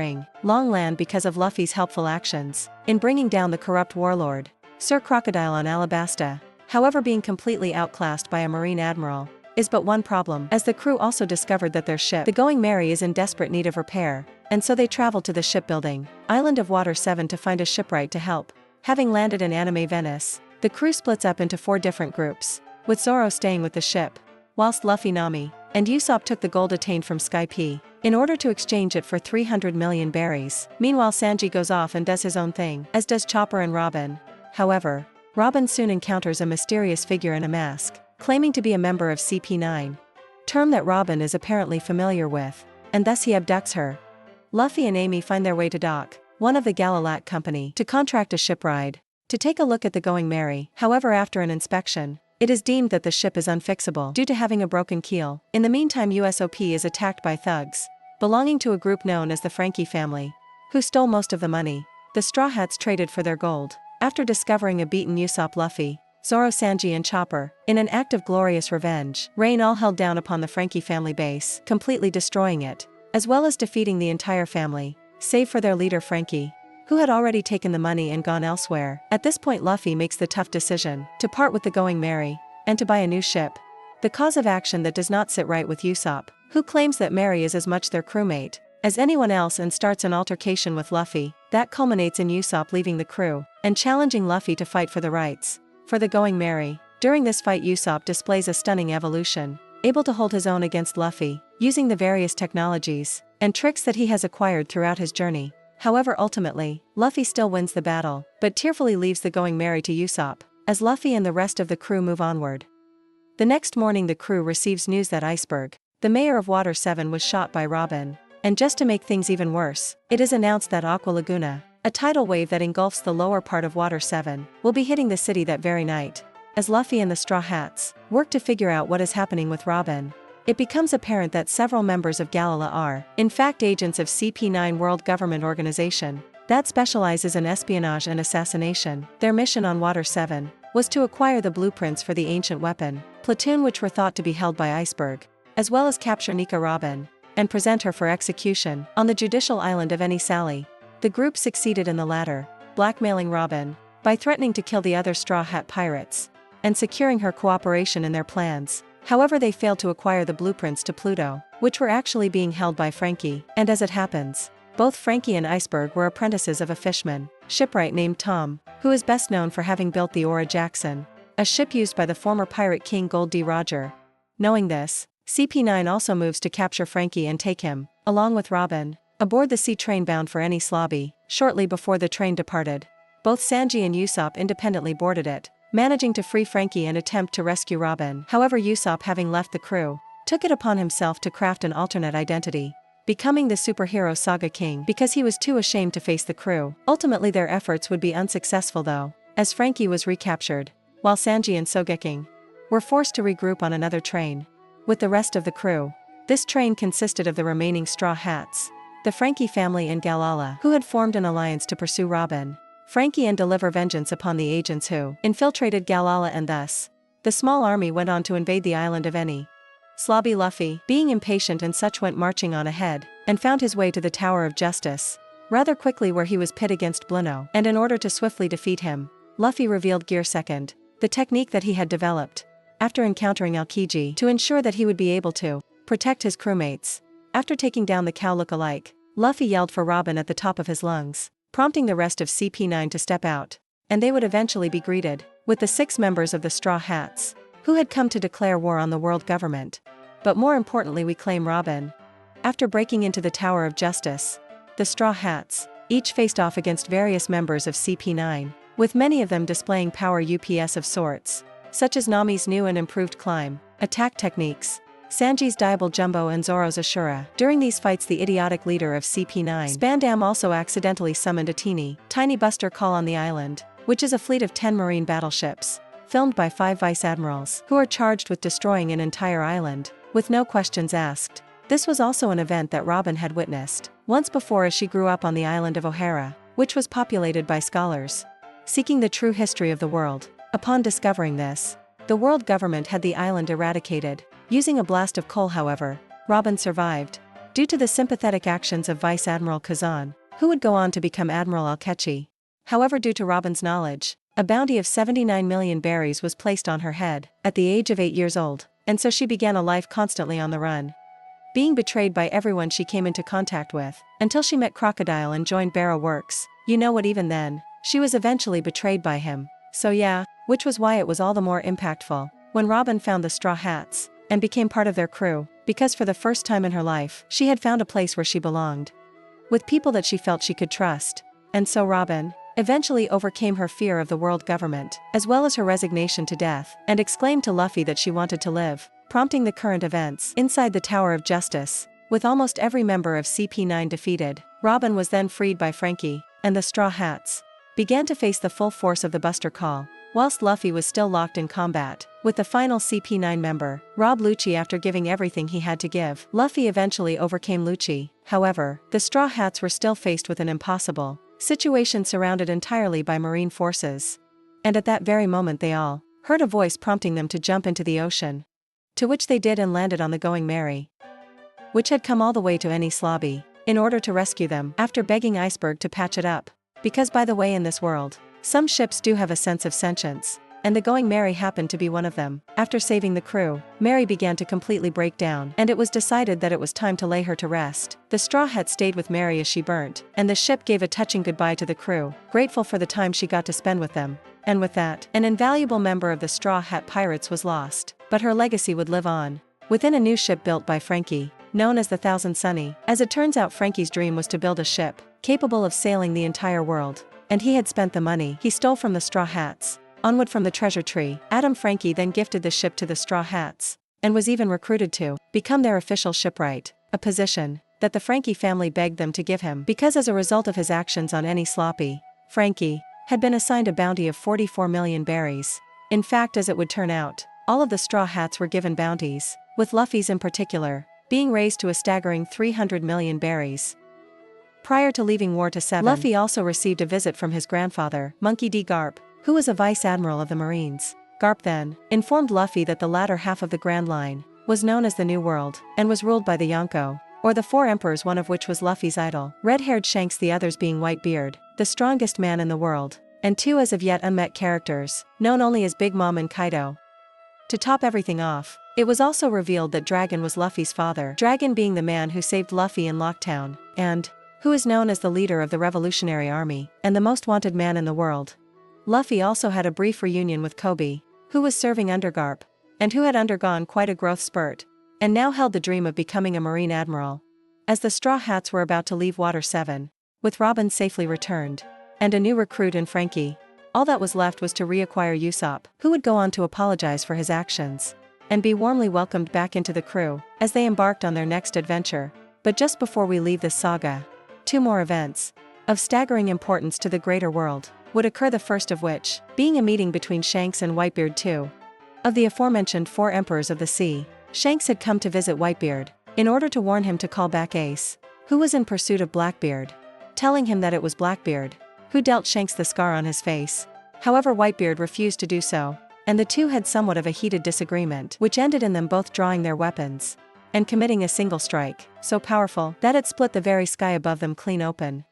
Land because of Luffy's helpful actions in bringing down the corrupt warlord, Sir Crocodile on Alabasta. However, being completely outclassed by a Marine Admiral is but one problem, as the crew also discovered that their ship, the Going Merry, is in desperate need of repair, and so they travel to the shipbuilding island of Water 7 to find a shipwright to help. Having landed in Anime Venice, the crew splits up into 4 different groups, with Zoro staying with the ship, whilst Luffy, Nami, and Usopp took the gold attained from Sky P in order to exchange it for 300 million berries. Meanwhile, Sanji goes off and does his own thing, as does Chopper and Robin. However, Robin soon encounters a mysterious figure in a mask, claiming to be a member of CP9, term that Robin is apparently familiar with, and thus he abducts her. Luffy and Amy find their way to dock, one of the Galalat Company, to contract a ship ride, to take a look at the Going Merry. However, after an inspection, it is deemed that the ship is unfixable due to having a broken keel. In the meantime, USOP is attacked by thugs belonging to a group known as the Frankie family, who stole most of the money the Straw Hats traded for their gold. After discovering a beaten Usopp, Luffy, Zoro, Sanji and Chopper, in an act of glorious revenge, rain all held down upon the Frankie family base, completely destroying it, as well as defeating the entire family, save for their leader Frankie, who had already taken the money and gone elsewhere. At this point, Luffy makes the tough decision to part with the Going Merry and to buy a new ship. The cause of action that does not sit right with Usopp, who claims that Merry is as much their crewmate as anyone else and starts an altercation with Luffy, that culminates in Usopp leaving the crew and challenging Luffy to fight for the rights for the Going Merry. During this fight, Usopp displays a stunning evolution, able to hold his own against Luffy, using the various technologies and tricks that he has acquired throughout his journey. However, ultimately, Luffy still wins the battle, but tearfully leaves the Going Merry to Usopp, as Luffy and the rest of the crew move onward. The next morning, the crew receives news that Iceberg, the mayor of Water 7, was shot by Robin. And just to make things even worse, it is announced that Aqua Laguna, a tidal wave that engulfs the lower part of Water 7, will be hitting the city that very night. As Luffy and the Straw Hats work to figure out what is happening with Robin, it becomes apparent that several members of Galala are, in fact, agents of CP9 World Government Organization that specializes in espionage and assassination. Their mission on Water 7 was to acquire the blueprints for the ancient weapon platoon, which were thought to be held by Iceberg, as well as capture Nika Robin and present her for execution on the judicial island of Eni Sally. The group succeeded in the latter, blackmailing Robin by threatening to kill the other Straw Hat pirates and securing her cooperation in their plans. However, they failed to acquire the blueprints to Pluto, which were actually being held by Frankie, and as it happens, both Frankie and Iceberg were apprentices of a fishman, shipwright named Tom, who is best known for having built the Aura Jackson, a ship used by the former pirate king Gold D. Roger. Knowing this, CP9 also moves to capture Frankie and take him, along with Robin, aboard the sea train bound for Eni Slobby. Shortly before the train departed, both Sanji and Usopp independently boarded it, managing to free Frankie and attempt to rescue Robin. However, Usopp, having left the crew, took it upon himself to craft an alternate identity, becoming the superhero Saga King because he was too ashamed to face the crew. Ultimately, their efforts would be unsuccessful though, as Frankie was recaptured, while Sanji and Sogeking were forced to regroup on another train with the rest of the crew. This train consisted of the remaining Straw Hats, the Frankie family and Galala, who had formed an alliance to pursue Robin, Frankie, and deliver vengeance upon the agents who infiltrated Galala, and thus, the small army went on to invade the island of Eni Slobby. Luffy, being impatient and such, went marching on ahead, and found his way to the Tower of Justice rather quickly, where he was pit against Bluno, and in order to swiftly defeat him, Luffy revealed Gear Second, the technique that he had developed after encountering Aokiji, to ensure that he would be able to protect his crewmates. After taking down the cow look-alike, Luffy yelled for Robin at the top of his lungs, prompting the rest of CP9 to step out, and they would eventually be greeted with the 6 members of the Straw Hats, who had come to declare war on the world government. But more importantly, we claim Robin. After breaking into the Tower of Justice, the Straw Hats each faced off against various members of CP9, with many of them displaying power UPS of sorts, such as Nami's new and improved climb attack techniques, Sanji's Diable Jumbo, and Zoro's Ashura. During these fights, the idiotic leader of CP9, Spandam, also accidentally summoned a tiny buster call on the island, which is a fleet of 10 marine battleships, filmed by 5 vice admirals, who are charged with destroying an entire island, with no questions asked. This was also an event that Robin had witnessed once before as she grew up on the island of O'Hara, which was populated by scholars seeking the true history of the world. Upon discovering this, the world government had the island eradicated, using a blast of coal. However, Robin survived, due to the sympathetic actions of Vice Admiral Kazan, who would go on to become Admiral Akechi. However, due to Robin's knowledge, a bounty of 79 million berries was placed on her head at the age of 8 years old, and so she began a life constantly on the run, being betrayed by everyone she came into contact with, until she met Crocodile and joined Barrow Works. You know what, even then, she was eventually betrayed by him. So yeah, which was why it was all the more impactful when Robin found the Straw Hats and became part of their crew. because for the first time in her life, she had found a place where she belonged, with people that she felt she could trust. And so Robin eventually overcame her fear of the world government, as well as her resignation to death, and exclaimed to Luffy that she wanted to live, prompting the current events inside the Tower of Justice. With almost every member of CP9 defeated, Robin was then freed by Frankie, and the Straw Hats began to face the full force of the Buster Call, whilst Luffy was still locked in combat with the final CP9 member, Rob Lucci. After giving everything he had to give, Luffy eventually overcame Lucci. However, the Straw Hats were still faced with an impossible situation, surrounded entirely by marine forces. And at that very moment they all heard a voice prompting them to jump into the ocean, to which they did and landed on the Going Merry, which had come all the way to Enies Lobby in order to rescue them, after begging Iceberg to patch it up. Because by the way, in this world, some ships do have a sense of sentience, and the Going Merry happened to be one of them. After saving the crew, Mary began to completely break down, and it was decided that it was time to lay her to rest. The Straw Hat stayed with Mary as she burnt, and the ship gave a touching goodbye to the crew, grateful for the time she got to spend with them. And with that, an invaluable member of the Straw Hat Pirates was lost, but her legacy would live on within a new ship built by Frankie, known as the Thousand Sunny. As it turns out, Frankie's dream was to build a ship capable of sailing the entire world, and he had spent the money he stole from the Straw Hats onward from the treasure tree. Adam Frankie then gifted the ship to the Straw Hats, and was even recruited to become their official shipwright, a position that the Frankie family begged them to give him, because as a result of his actions on Enies Lobby, Frankie had been assigned a bounty of 44 million berries. In fact, as it would turn out, all of the Straw Hats were given bounties, with Luffy's in particular being raised to a staggering 300 million berries. Prior to leaving War to Seven, Luffy also received a visit from his grandfather, Monkey D. Garp, who was a vice admiral of the Marines. Garp then informed Luffy that the latter half of the Grand Line was known as the New World, and was ruled by the Yonko, or the Four Emperors, one of which was Luffy's idol, red-haired Shanks, the others being Whitebeard, the strongest man in the world, and two as of yet unmet characters, known only as Big Mom and Kaido. To top everything off, it was also revealed that Dragon was Luffy's father, Dragon being the man who saved Luffy in Locktown, and who is known as the leader of the Revolutionary Army, and the most wanted man in the world. Luffy also had a brief reunion with Kobe, who was serving under Garp, and who had undergone quite a growth spurt, and now held the dream of becoming a Marine Admiral. As the Straw Hats were about to leave Water 7, with Robin safely returned, and a new recruit in Frankie, all that was left was to reacquire Usopp, who would go on to apologize for his actions, and be warmly welcomed back into the crew, as they embarked on their next adventure. But just before we leave this saga, two more events of staggering importance to the greater world would occur, the first of which being a meeting between Shanks and Whitebeard, two of the aforementioned Four Emperors of the Sea. Shanks had come to visit Whitebeard in order to warn him to call back Ace, who was in pursuit of Blackbeard, telling him that it was Blackbeard who dealt Shanks the scar on his face. However, Whitebeard refused to do so, and the two had somewhat of a heated disagreement, which ended in them both drawing their weapons and committing a single strike, so powerful that it split the very sky above them clean open.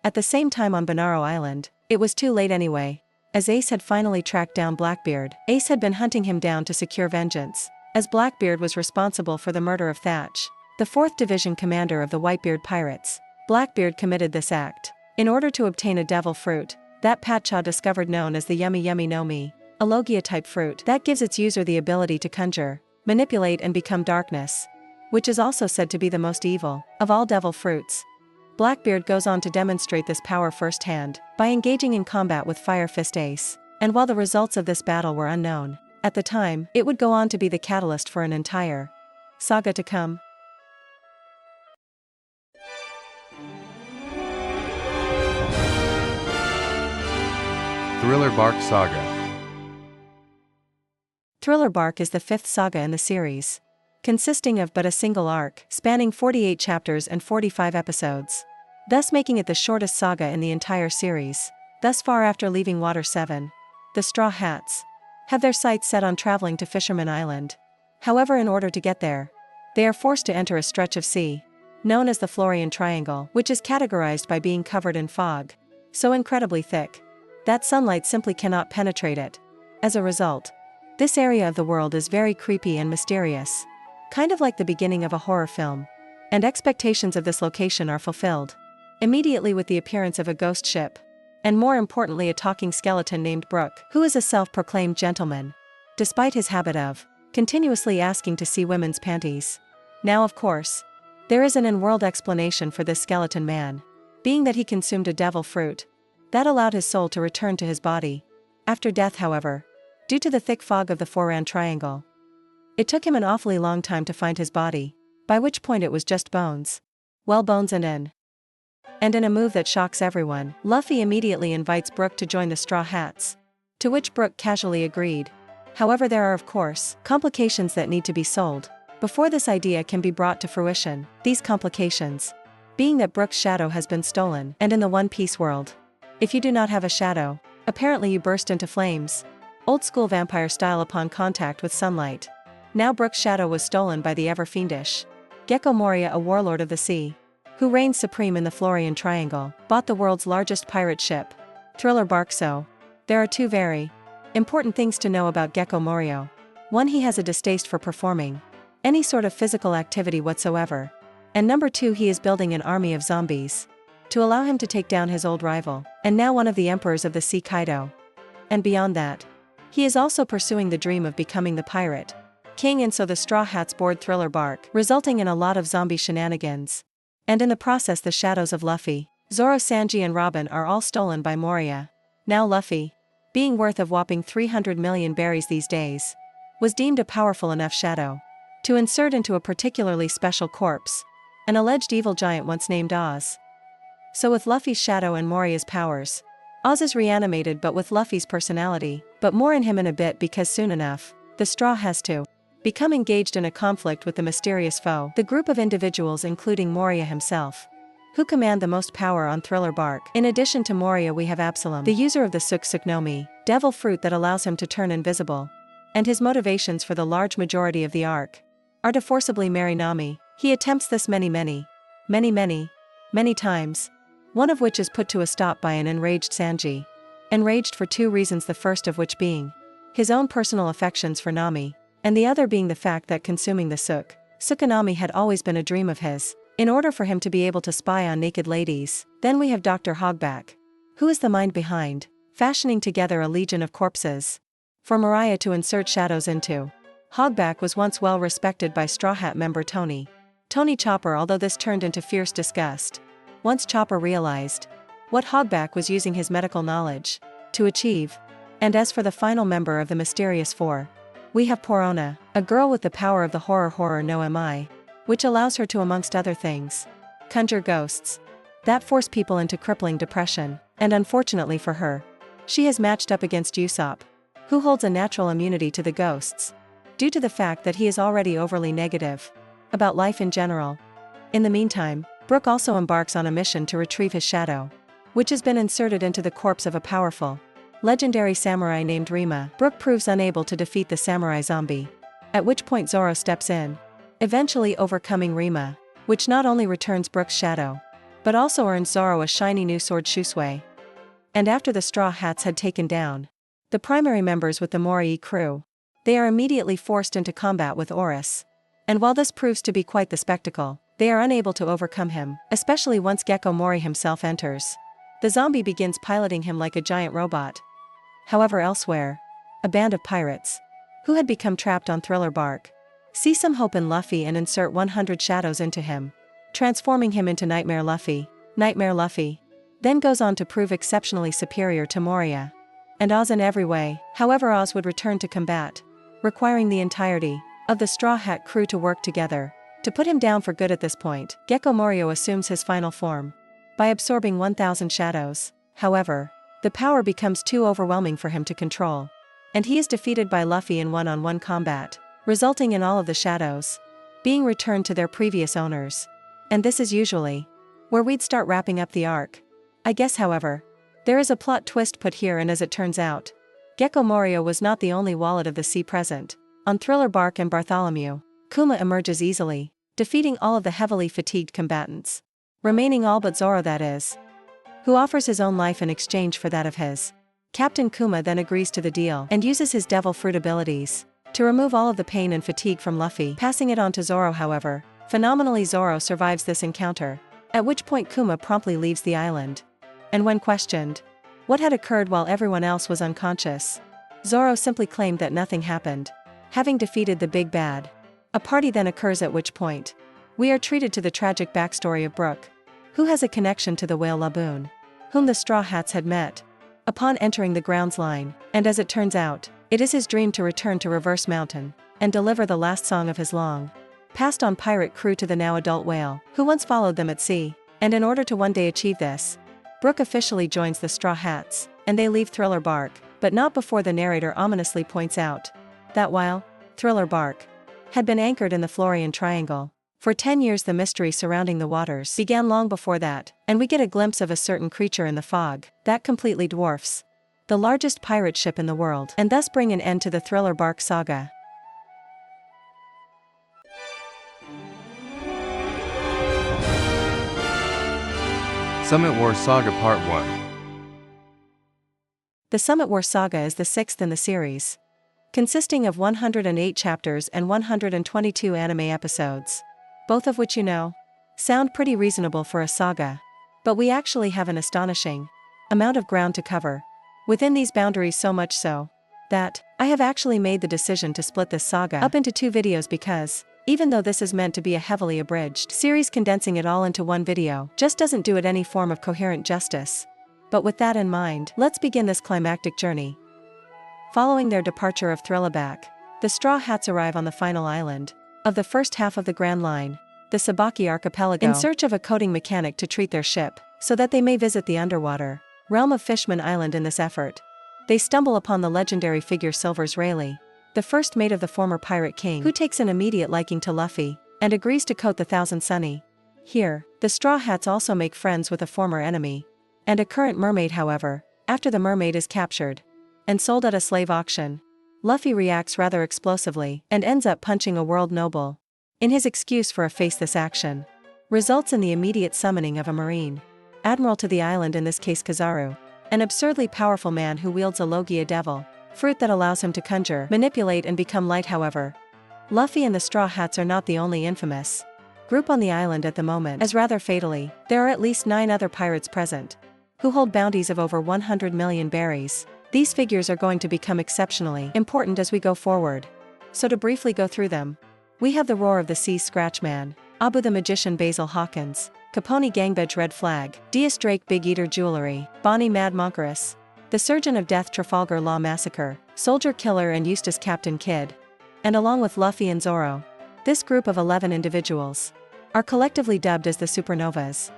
At the same time on Bonaro Island, it was too late anyway, as Ace had finally tracked down Blackbeard. Ace had been hunting him down to secure vengeance, as Blackbeard was responsible for the murder of Thatch, the 4th Division commander of the Whitebeard Pirates. Blackbeard committed this act in order to obtain a devil fruit that Patchaw discovered, known as the Yummy Yummy no Mi, a Logia-type fruit that gives its user the ability to conjure, manipulate and become darkness, which is also said to be the most evil of all devil fruits. Blackbeard goes on to demonstrate this power firsthand by engaging in combat with Fire Fist Ace, and while the results of this battle were unknown at the time, it would go on to be the catalyst for an entire saga to come. Thriller Bark Saga. Thriller Bark is the 5th saga in the series, consisting of but a single arc, spanning 48 chapters and 45 episodes, thus making it the shortest saga in the entire series. Thus far, after leaving Water 7, the Straw Hats have their sights set on traveling to Fisherman Island. However, in order to get there, they are forced to enter a stretch of sea known as the Florian Triangle, which is categorized by being covered in fog so incredibly thick that sunlight simply cannot penetrate it. As a result, this area of the world is very creepy and mysterious, kind of like the beginning of a horror film, and expectations of this location are fulfilled immediately with the appearance of a ghost ship, and more importantly a talking skeleton named Brooke, who is a self-proclaimed gentleman, despite his habit of continuously asking to see women's panties. Now of course, there is an in-world explanation for this skeleton man, being that he consumed a devil fruit that allowed his soul to return to his body. After death, however, due to the thick fog of the Foran Triangle, it took him an awfully long time to find his body, by which point it was just bones. Well, bones and in a move that shocks everyone, Luffy immediately invites Brook to join the Straw Hats, to which Brook casually agreed. However, there are of course complications that need to be solved before this idea can be brought to fruition. These complications being that Brook's shadow has been stolen, and in the One Piece world, if you do not have a shadow, apparently you burst into flames. Old school vampire style upon contact with sunlight. Now Brook's shadow was stolen by the ever-fiendish Gecko Moria, a warlord of the sea, who reigns supreme in the Florian Triangle, bought the world's largest pirate ship, Thriller Bark. So, there are two very important things to know about Gecko Morio. One, he has a distaste for performing any sort of physical activity whatsoever. And number two, he is building an army of zombies to allow him to take down his old rival, and now one of the emperors of the sea, Kaido. And beyond that, he is also pursuing the dream of becoming the pirate king, and so the Straw Hats board Thriller Bark, resulting in a lot of zombie shenanigans. And in the process, the shadows of Luffy, Zoro, Sanji and Robin are all stolen by Moria. Now Luffy, being worth of whopping 300 million berries these days, was deemed a powerful enough shadow to insert into a particularly special corpse, an alleged evil giant once named Oz. So with Luffy's shadow and Moria's powers, Oz is reanimated, but with Luffy's personality, but more in him in a bit, because soon enough, the Straw has to become engaged in a conflict with the mysterious foe, the group of individuals including Moria himself, who command the most power on Thriller Bark. In addition to Moria, we have Absalom, the user of the Suk Suk no Mi, devil fruit that allows him to turn invisible, and his motivations for the large majority of the arc are to forcibly marry Nami. He attempts this many times, one of which is put to a stop by an enraged Sanji. Enraged for two reasons, the first of which being his own personal affections for Nami, and the other being the fact that consuming the Sukanami had always been a dream of his, in order for him to be able to spy on naked ladies. Then we have Dr. Hogback, who is the mind behind fashioning together a legion of corpses for Mariah to insert shadows into. Hogback was once well respected by Straw Hat member Tony Chopper, although this turned into fierce disgust once Chopper realized what Hogback was using his medical knowledge to achieve. And as for the final member of the Mysterious Four, we have Porona, a girl with the power of the horror no mi, which allows her to, amongst other things, conjure ghosts that force people into crippling depression, and unfortunately for her, she has matched up against Usopp, who holds a natural immunity to the ghosts, due to the fact that he is already overly negative about life in general. In the meantime, Brook also embarks on a mission to retrieve his shadow, which has been inserted into the corpse of a powerful, legendary samurai named Rima. Brook proves unable to defeat the samurai zombie, at which point Zoro steps in, eventually overcoming Rima, which not only returns Brook's shadow, but also earns Zoro a shiny new sword Shusui. And after the Straw Hats had taken down the primary members with the Morii crew, they are immediately forced into combat with Oris. And while this proves to be quite the spectacle, they are unable to overcome him, especially once Gecko Mori himself enters. The zombie begins piloting him like a giant robot. However, elsewhere, a band of pirates, who had become trapped on Thriller Bark, see some hope in Luffy and insert 100 shadows into him, transforming him into Nightmare Luffy. Nightmare Luffy then goes on to prove exceptionally superior to Moria and Oz in every way. However, Oz would return to combat, requiring the entirety of the Straw Hat crew to work together to put him down for good. At this point, Gecko Morio assumes his final form by absorbing 1,000 shadows. However, the power becomes too overwhelming for him to control, and he is defeated by Luffy in one-on-one combat, resulting in all of the shadows being returned to their previous owners. And this is usually where we'd start wrapping up the arc, I guess. However, there is a plot twist put here, and as it turns out, Gecko Morio was not the only wallet of the sea present on Thriller Bark, and Bartholomew Kuma emerges easily, defeating all of the heavily fatigued combatants, remaining all but Zoro, that is, who offers his own life in exchange for that of his. Captain Kuma then agrees to the deal and uses his devil fruit abilities to remove all of the pain and fatigue from Luffy, passing it on to Zoro. However, phenomenally, Zoro survives this encounter, at which point Kuma promptly leaves the island. And when questioned what had occurred while everyone else was unconscious, Zoro simply claimed that nothing happened, having defeated the big bad. A party then occurs, at which point we are treated to the tragic backstory of Brook, who has a connection to the whale Laboon, whom the Straw Hats had met upon entering the grounds line, and as it turns out, it is his dream to return to Reverse Mountain and deliver the last song of his long passed on pirate crew to the now adult whale, who once followed them at sea. And in order to one day achieve this, Brook officially joins the Straw Hats, and they leave Thriller Bark, but not before the narrator ominously points out that while Thriller Bark had been anchored in the Florian Triangle for 10 years, the mystery surrounding the waters began long before that, and we get a glimpse of a certain creature in the fog that completely dwarfs the largest pirate ship in the world, and thus bring an end to the Thriller Bark saga. Summit War Saga Part 1. The Summit War Saga is the sixth in the series, consisting of 108 chapters and 122 anime episodes, both of which sound pretty reasonable for a saga. But we actually have an astonishing amount of ground to cover within these boundaries, so much so that I have actually made the decision to split this saga up into 2 videos, because even though this is meant to be a heavily abridged series, condensing it all into one video just doesn't do it any form of coherent justice. But with that in mind, let's begin this climactic journey. Following their departure of Thrillaback, the Straw Hats arrive on the final island of the first half of the Grand Line, the Sabaki Archipelago, in search of a coding mechanic to treat their ship, so that they may visit the underwater realm of Fishman Island. In this effort, they stumble upon the legendary figure Silvers Rayleigh, the first mate of the former Pirate King, who takes an immediate liking to Luffy and agrees to coat the Thousand Sunny. Here, the Straw Hats also make friends with a former enemy and a current mermaid. However, after the mermaid is captured and sold at a slave auction, Luffy reacts rather explosively and ends up punching a world noble. In his excuse for a face, this action results in the immediate summoning of a marine admiral to the island, in this case Kizaru, an absurdly powerful man who wields a Logia devil fruit that allows him to conjure, manipulate, and become light. However, Luffy and the Straw Hats are not the only infamous group on the island at the moment, as rather fatally, there are at least 9 other pirates present who hold bounties of over 100 million berries. These figures are going to become exceptionally important as we go forward. So to briefly go through them, we have the Roar of the Seas Scratchman, Abu the Magician Basil Hawkins, Capone Gangbedge Red Flag, Diaz Drake Big Eater Jewelry, Bonnie Mad Monkerus, the Surgeon of Death Trafalgar Law Massacre, Soldier Killer, and Eustace Captain Kidd. And along with Luffy and Zoro, this group of 11 individuals are collectively dubbed as the Supernovas.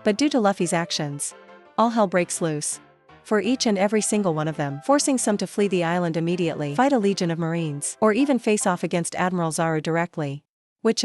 But due to Luffy's actions, all hell breaks loose for each and every single one of them, forcing some to flee the island immediately, fight a legion of marines, or even face off against Admiral Zaru directly, which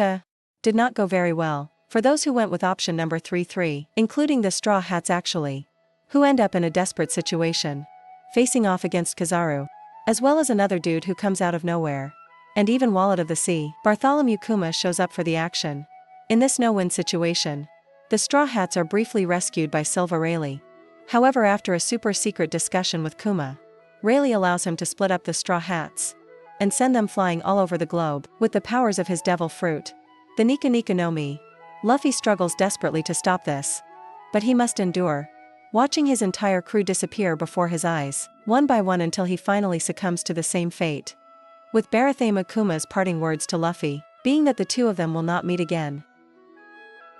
did not go very well for those who went with option number 3-3, including the Straw Hats actually, who end up in a desperate situation, facing off against Kizaru, as well as another dude who comes out of nowhere. And even Wallet of the Sea, Bartholomew Kuma, shows up for the action. In this no-win situation, the Straw Hats are briefly rescued by Silver Rayleigh. However, after a super-secret discussion with Kuma, Rayleigh allows him to split up the Straw Hats and send them flying all over the globe with the powers of his devil fruit, the Nika Nika no Mi. Luffy struggles desperately to stop this, but he must endure watching his entire crew disappear before his eyes, one by one, until he finally succumbs to the same fate, with Barathema Kuma's parting words to Luffy being that the two of them will not meet again.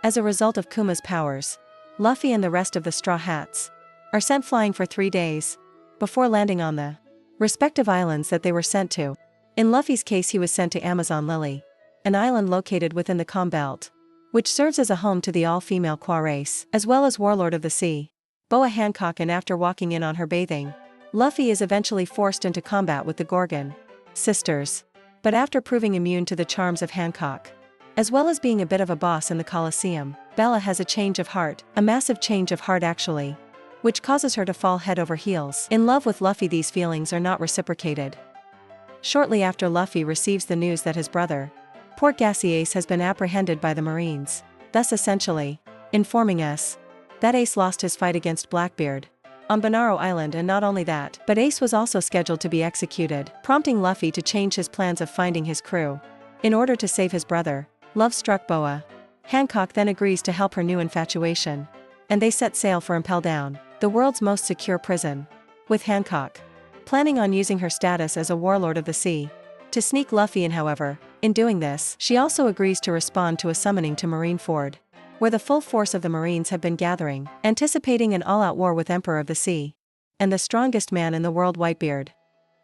As a result of Kuma's powers, Luffy and the rest of the Straw Hats are sent flying for 3 days before landing on the respective islands that they were sent to. In Luffy's case, he was sent to Amazon Lily, an island located within the Calm Belt, which serves as a home to the all-female Qua race, as well as Warlord of the Sea, Boa Hancock. And after walking in on her bathing, Luffy is eventually forced into combat with the Gorgon sisters. But after proving immune to the charms of Hancock, as well as being a bit of a boss in the Colosseum, Bella has a change of heart, a massive change of heart actually, which causes her to fall head over heels in love with Luffy. These feelings are not reciprocated. Shortly after, Luffy receives the news that his brother, Port Gassy Ace, has been apprehended by the Marines, thus essentially informing us that Ace lost his fight against Blackbeard on Bonaro Island. And not only that, but Ace was also scheduled to be executed, prompting Luffy to change his plans of finding his crew in order to save his brother. Love-struck Boa Hancock then agrees to help her new infatuation, and they set sail for Impel Down, the world's most secure prison, with Hancock planning on using her status as a Warlord of the Sea to sneak Luffy in. However, In doing this, she also agrees to respond to a summoning to Marineford, where the full force of the Marines have been gathering, anticipating an all-out war with Emperor of the Sea and the strongest man in the world, Whitebeard.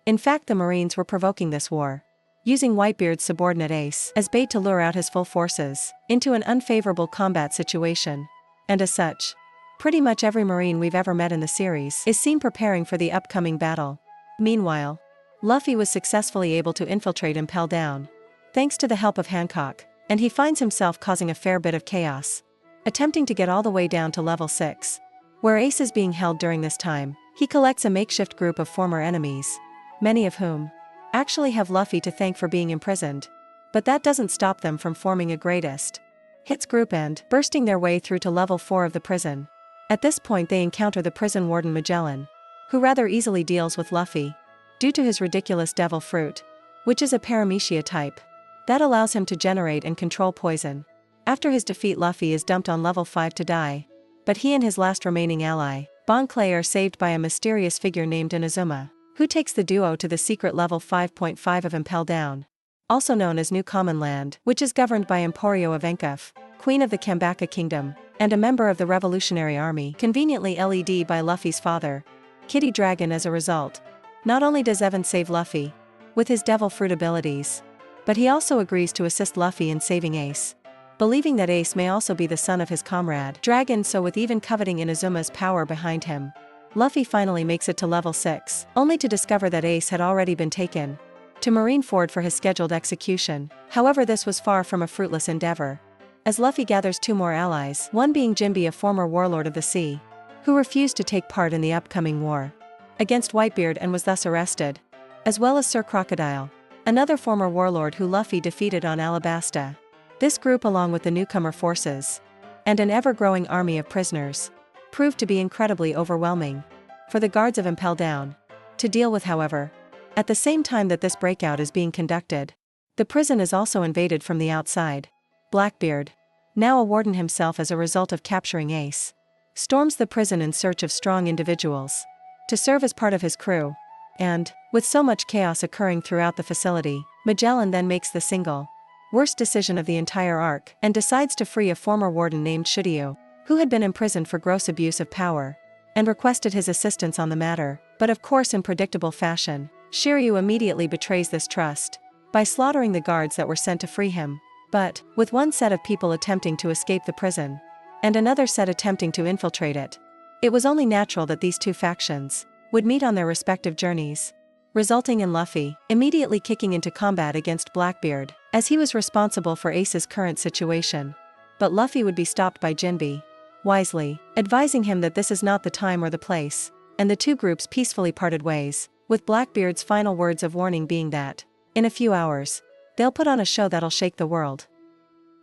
In fact, the Marines were provoking this war, using Whitebeard's subordinate Ace as bait to lure out his full forces into an unfavorable combat situation. And as such, pretty much every Marine we've ever met in the series is seen preparing for the upcoming battle. Meanwhile, Luffy was successfully able to infiltrate Impel Down, thanks to the help of Hancock, and he finds himself causing a fair bit of chaos, attempting to get all the way down to level 6. Where Ace is being held during this time, he collects a makeshift group of former enemies, many of whom actually have Luffy to thank for being imprisoned. But that doesn't stop them from forming a greatest hits group and bursting their way through to level 4 of the prison. At this point they encounter the prison warden Magellan, who rather easily deals with Luffy, due to his ridiculous devil fruit, which is a paramecia type that allows him to generate and control poison. After his defeat, Luffy is dumped on level 5 to die, but he and his last remaining ally, Bon Clay, are saved by a mysterious figure named Inazuma, who takes the duo to the secret level 5.5 of Impel Down, also known as New Common Land, which is governed by Emporio of Enkaf, Queen of the Kambaka Kingdom, and a member of the Revolutionary Army, conveniently led by Luffy's father, Kitty Dragon. As a result, not only does Evan save Luffy with his devil fruit abilities, but he also agrees to assist Luffy in saving Ace, believing that Ace may also be the son of his comrade Dragon. So with even coveting Inazuma's power behind him, Luffy finally makes it to level 6, only to discover that Ace had already been taken to Marineford for his scheduled execution. However, this was far from a fruitless endeavor, as Luffy gathers 2 more allies, one being Jinbe, a former warlord of the sea, who refused to take part in the upcoming war against Whitebeard and was thus arrested, as well as Sir Crocodile, another former warlord who Luffy defeated on Alabasta. This group, along with the newcomer forces and an ever-growing army of prisoners, proved to be incredibly overwhelming for the guards of Impel Down to deal with. However, at the same time that this breakout is being conducted, the prison is also invaded from the outside. Blackbeard, now a warden himself as a result of capturing Ace, storms the prison in search of strong individuals to serve as part of his crew. And, with so much chaos occurring throughout the facility, Magellan then makes the single worst decision of the entire arc and decides to free a former warden named Shiryu, who had been imprisoned for gross abuse of power, and requested his assistance on the matter. But of course, in predictable fashion, Shiryu immediately betrays this trust by slaughtering the guards that were sent to free him. But, with one set of people attempting to escape the prison, and another set attempting to infiltrate it, it was only natural that these 2 factions would meet on their respective journeys, resulting in Luffy immediately kicking into combat against Blackbeard, as he was responsible for Ace's current situation. But Luffy would be stopped by Jinbe, wisely advising him that this is not the time or the place, and the 2 groups peacefully parted ways, with Blackbeard's final words of warning being that, in a few hours, they'll put on a show that'll shake the world.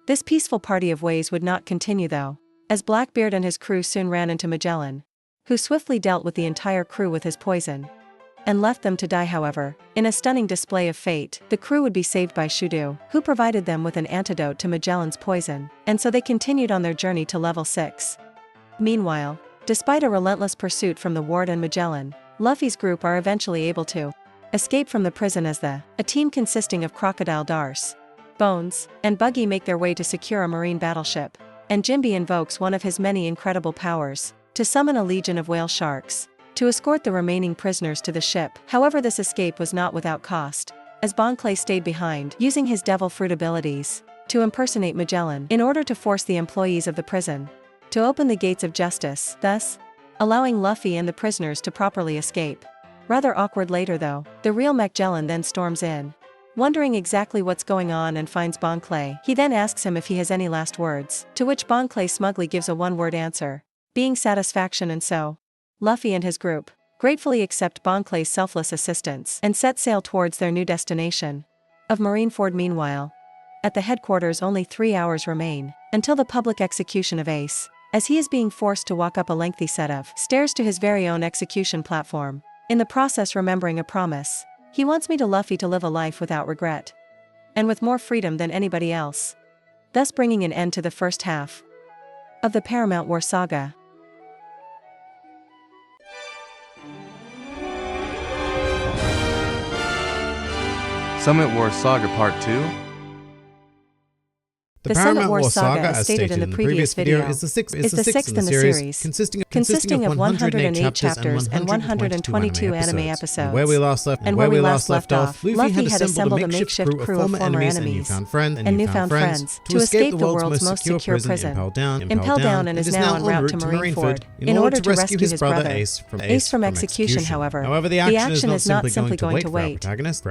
This peaceful party of ways would not continue though, as Blackbeard and his crew soon ran into Magellan, who swiftly dealt with the entire crew with his poison, and left them to die. However, in a stunning display of fate, the crew would be saved by Shudu, who provided them with an antidote to Magellan's poison, and so they continued on their journey to level 6. Meanwhile, despite a relentless pursuit from the Ward and Magellan, Luffy's group are eventually able to escape from the prison as a team consisting of Crocodile Darce, Bones, and Buggy make their way to secure a marine battleship, and Jinbe invokes one of his many incredible powers to summon a legion of whale sharks to escort the remaining prisoners to the ship. However, this escape was not without cost, as Bon Clay stayed behind, using his devil fruit abilities to impersonate Magellan in order to force the employees of the prison to open the gates of justice, thus allowing Luffy and the prisoners to properly escape. Rather awkward later though, the real Magellan then storms in, wondering exactly what's going on, and finds Bon Clay. He then asks him if he has any last words, to which Bon Clay smugly gives a 1-word answer, being satisfaction. And so, Luffy and his group gratefully accept Bon Clay's selfless assistance and set sail towards their new destination of Marineford. Meanwhile, at the headquarters, only 3 hours remain until the public execution of Ace, as he is being forced to walk up a lengthy set of stairs to his very own execution platform, in the process remembering a promise he once made to Luffy to live a life without regret and with more freedom than anybody else, thus bringing an end to the first half of the Paramount War saga. Summit Wars Saga Part 2? The Summit Wars Saga, as stated in the previous video, is the sixth in the series, consisting of 108 chapters and 122 anime episodes. Where we last left off, Luffy had assembled a makeshift crew of former enemies and newfound friends to escape the world's most secure prison, impelled down, and is now en route to Marineford in order to rescue his brother, Ace from execution. However, the action is not simply going to wait,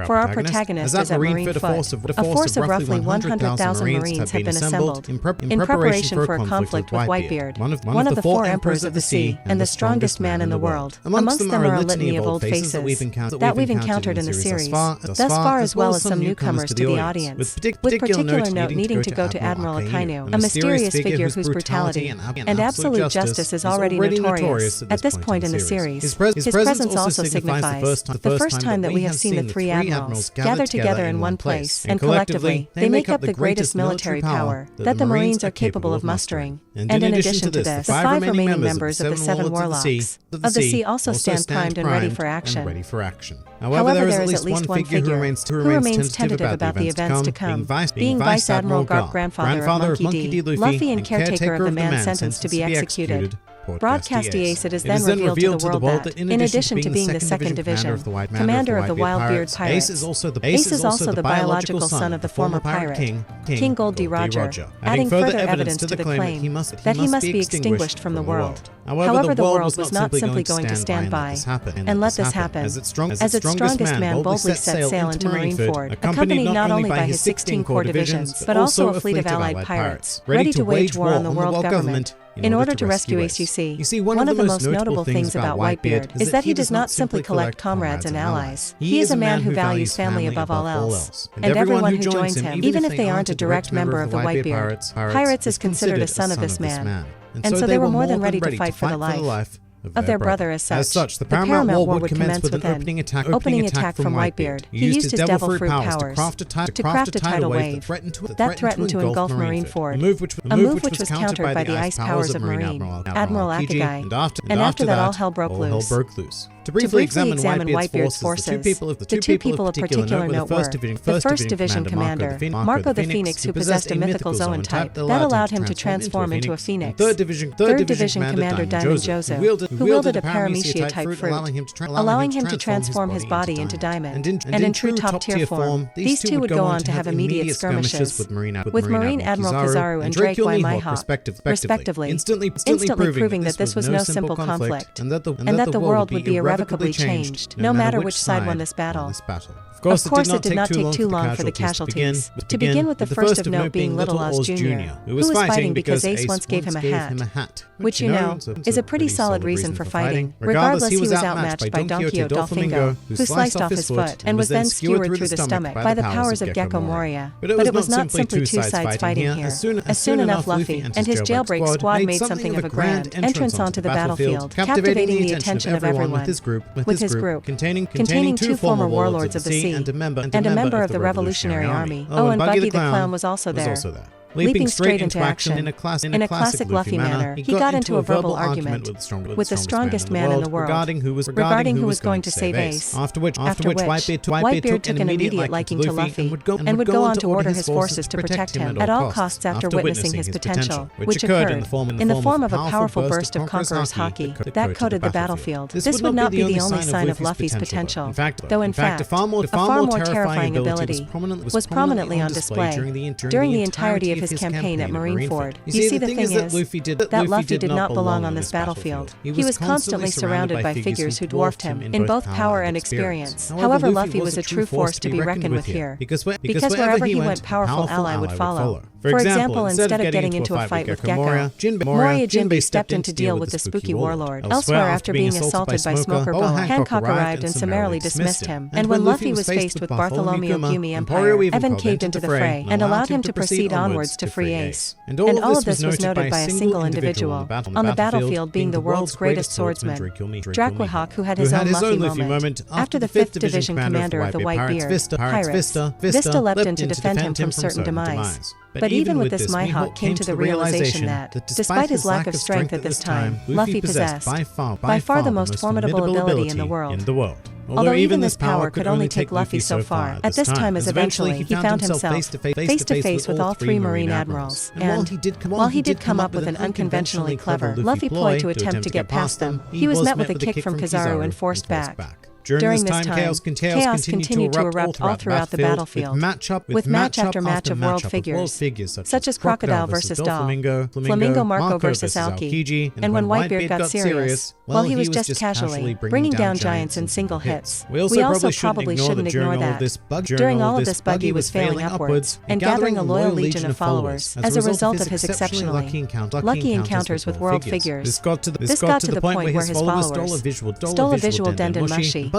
for our protagonist is at Marineford. A force of roughly 100,000 Marines have been assembled in preparation for a conflict with Whitebeard, one of the 4 emperors of the sea and the strongest man in the world. Amongst them are a litany of old faces that we've encountered in the series thus far, as well as some newcomers to the audience, with particular note needing to go to Admiral Akainu, a mysterious figure whose brutality and absolute justice is already notorious at this point in the series. His presence also signifies the first time that we have seen the 3 admirals gathered together in one place, and collectively they make up the greatest military power that the Marines are capable of mustering. And in addition to this, the 5 remaining members of the 7 warlocks of the sea also stand primed and ready for action. However, there is at least one figure who remains tentative about the events to come, being Vice Admiral Garp, grandfather of Monkey D. Luffy and caretaker of the man sentenced to be executed. Broadcast Ace, it is then revealed to the world that, in addition to being the 2nd Division commander of the Wildbeard Pirates, Ace is also the biological son of the former pirate, King Gold D. Roger, adding further evidence to the claim that he must be extinguished from the world. However, the world was not simply going to stand by and let this happen, as its strongest man boldly set sail into Marineford, accompanied not only by his 16 core divisions, but also a fleet of allied pirates, ready to wage war on the world government in order to rescue Ace. You see, one of the most notable things about Whitebeard is that he does not simply collect comrades and allies. He is a man who values family above all else, and everyone who joins him, even if they aren't a direct member of the Whitebeard Pirates, is considered a son of this man. And so they were more than ready to fight for the life of their brother. As such, the Paramount War would commence with an opening attack from Whitebeard. He used his devil fruit powers to craft a tidal wave that threatened to engulf Marineford, a move which was countered by the ice powers of Marine Admiral Akagai, and after that all hell broke loose. To briefly examine Whitebeard's forces, the two people of particular note were the 1st Division commander, Marco the Phoenix, who possessed a mythical Zoan type that allowed him to transform into a phoenix. 3rd Division commander Diamond Jozo, who wielded a Paramecia-type fruit, allowing him to transform his body into diamond. And in true top-tier form, these two would go on to have immediate skirmishes with Marine Admiral Kizaru and Drake Y. Mihawk, respectively, instantly proving that this was no simple conflict, and that the world would be irrevocably changed, no matter which side won this battle. Of course, it did not take too long for the casualties to begin with, the first of note being Little Oz Jr., who was fighting because Ace once gave him a hat, which, you know, is a pretty solid reason for fighting. Regardless, he was outmatched by Don Quixote Dolfingo, who sliced off his foot and was then skewered through the stomach by the powers of Gecko Moria. But it was not simply two sides fighting here. As soon enough, Luffy and his jailbreak squad made something of a grand entrance onto the battlefield, captivating the attention of everyone with his group, containing 2 former warlords of the sea and a member of the Revolutionary Army. Oh, and Buggy the Clown was also there. Leaping straight into action in a classic Luffy manner, he got into a verbal argument with the strongest man in the world regarding who was going to save Ace, after which Whitebeard took an immediate liking to Luffy and would go on to order his forces to protect him at all costs after witnessing his potential, which occurred in the form of a powerful burst of Conqueror's Haki that coated the battlefield. This would not be the only sign of Luffy's potential, though in fact, a far more terrifying ability was prominently on display during the entirety of his campaign at Marineford. You see, the thing is that Luffy did not belong on this battlefield. He was constantly surrounded by figures who dwarfed him in both power and experience. However, Luffy was a true force to be reckoned with here, because wherever he went, powerful ally would follow. For example, instead of getting into a fight with Gecko, Moria Jinbei stepped in to deal with the spooky warlord. Elsewhere, after being assaulted by Smoker Boa, Hancock arrived and summarily dismissed him. And when Luffy was faced with Bartholomew Gumi Empire, Evan caved into the fray and allowed him to proceed onwards to free Ace. And all of this was noted by a single individual on the battlefield, being the world's greatest swordsman, Drakewahawk, who had his own Luffy moment. After the 5th Division commander of the Whitebeard Pirates, Vista leapt in to defend him from certain demise. But even with this, Mihawk came to the realization that, despite his lack of strength at this time, Luffy possessed by far the most formidable ability in the world. although even this power could only take Luffy so far. At this time, as eventually he found himself face to face with all three Marine admirals, and while he did come up with an unconventionally clever Luffy ploy to attempt to get past them, he was met with a kick from Kizaru and forced back. During this time, chaos continued to erupt all throughout the battlefield, with match after match of world figures, such as Crocodile vs. Doll, Flamingo Marco vs. Aoki, and when Whitebeard got serious, while he was just casually bringing down giants in single hits. We also probably shouldn't ignore that. During all of this, Buggy was failing upwards and gathering a loyal legion of followers as a result of his exceptionally lucky encounters with world figures. This got to the point where his followers stole a visual Denden Mushi,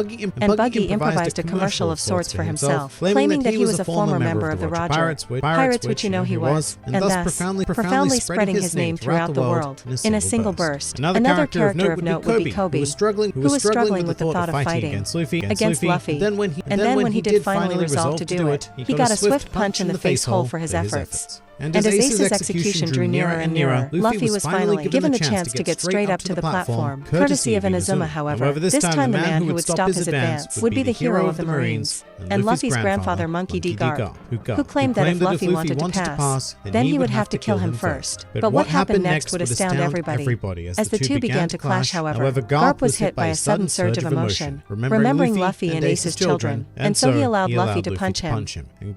and Buggy improvised a commercial of sorts for himself, claiming that he was a former member of the Roger Pirates, which he was, and thus profoundly spreading his name throughout the world in a single burst. Another character of note would be Kobe, who was struggling with the thought of fighting against Luffy, and then when he did finally resolve to do it, he got a swift punch in the face hole for his efforts. And as Ace's execution drew nearer and nearer, Luffy was finally given the chance to get straight up to the platform, courtesy of Inazuma. However, this time the man who would stop his advance would be the hero of the Marines, and Luffy's grandfather Monkey D. Garp, who claimed that if Luffy wanted to pass, then he would have to kill him first. But what happened next would astound everybody. As the two began to clash, however, Garp was hit by a sudden surge of emotion, remembering Luffy and Ace's children, and so he allowed Luffy to punch him.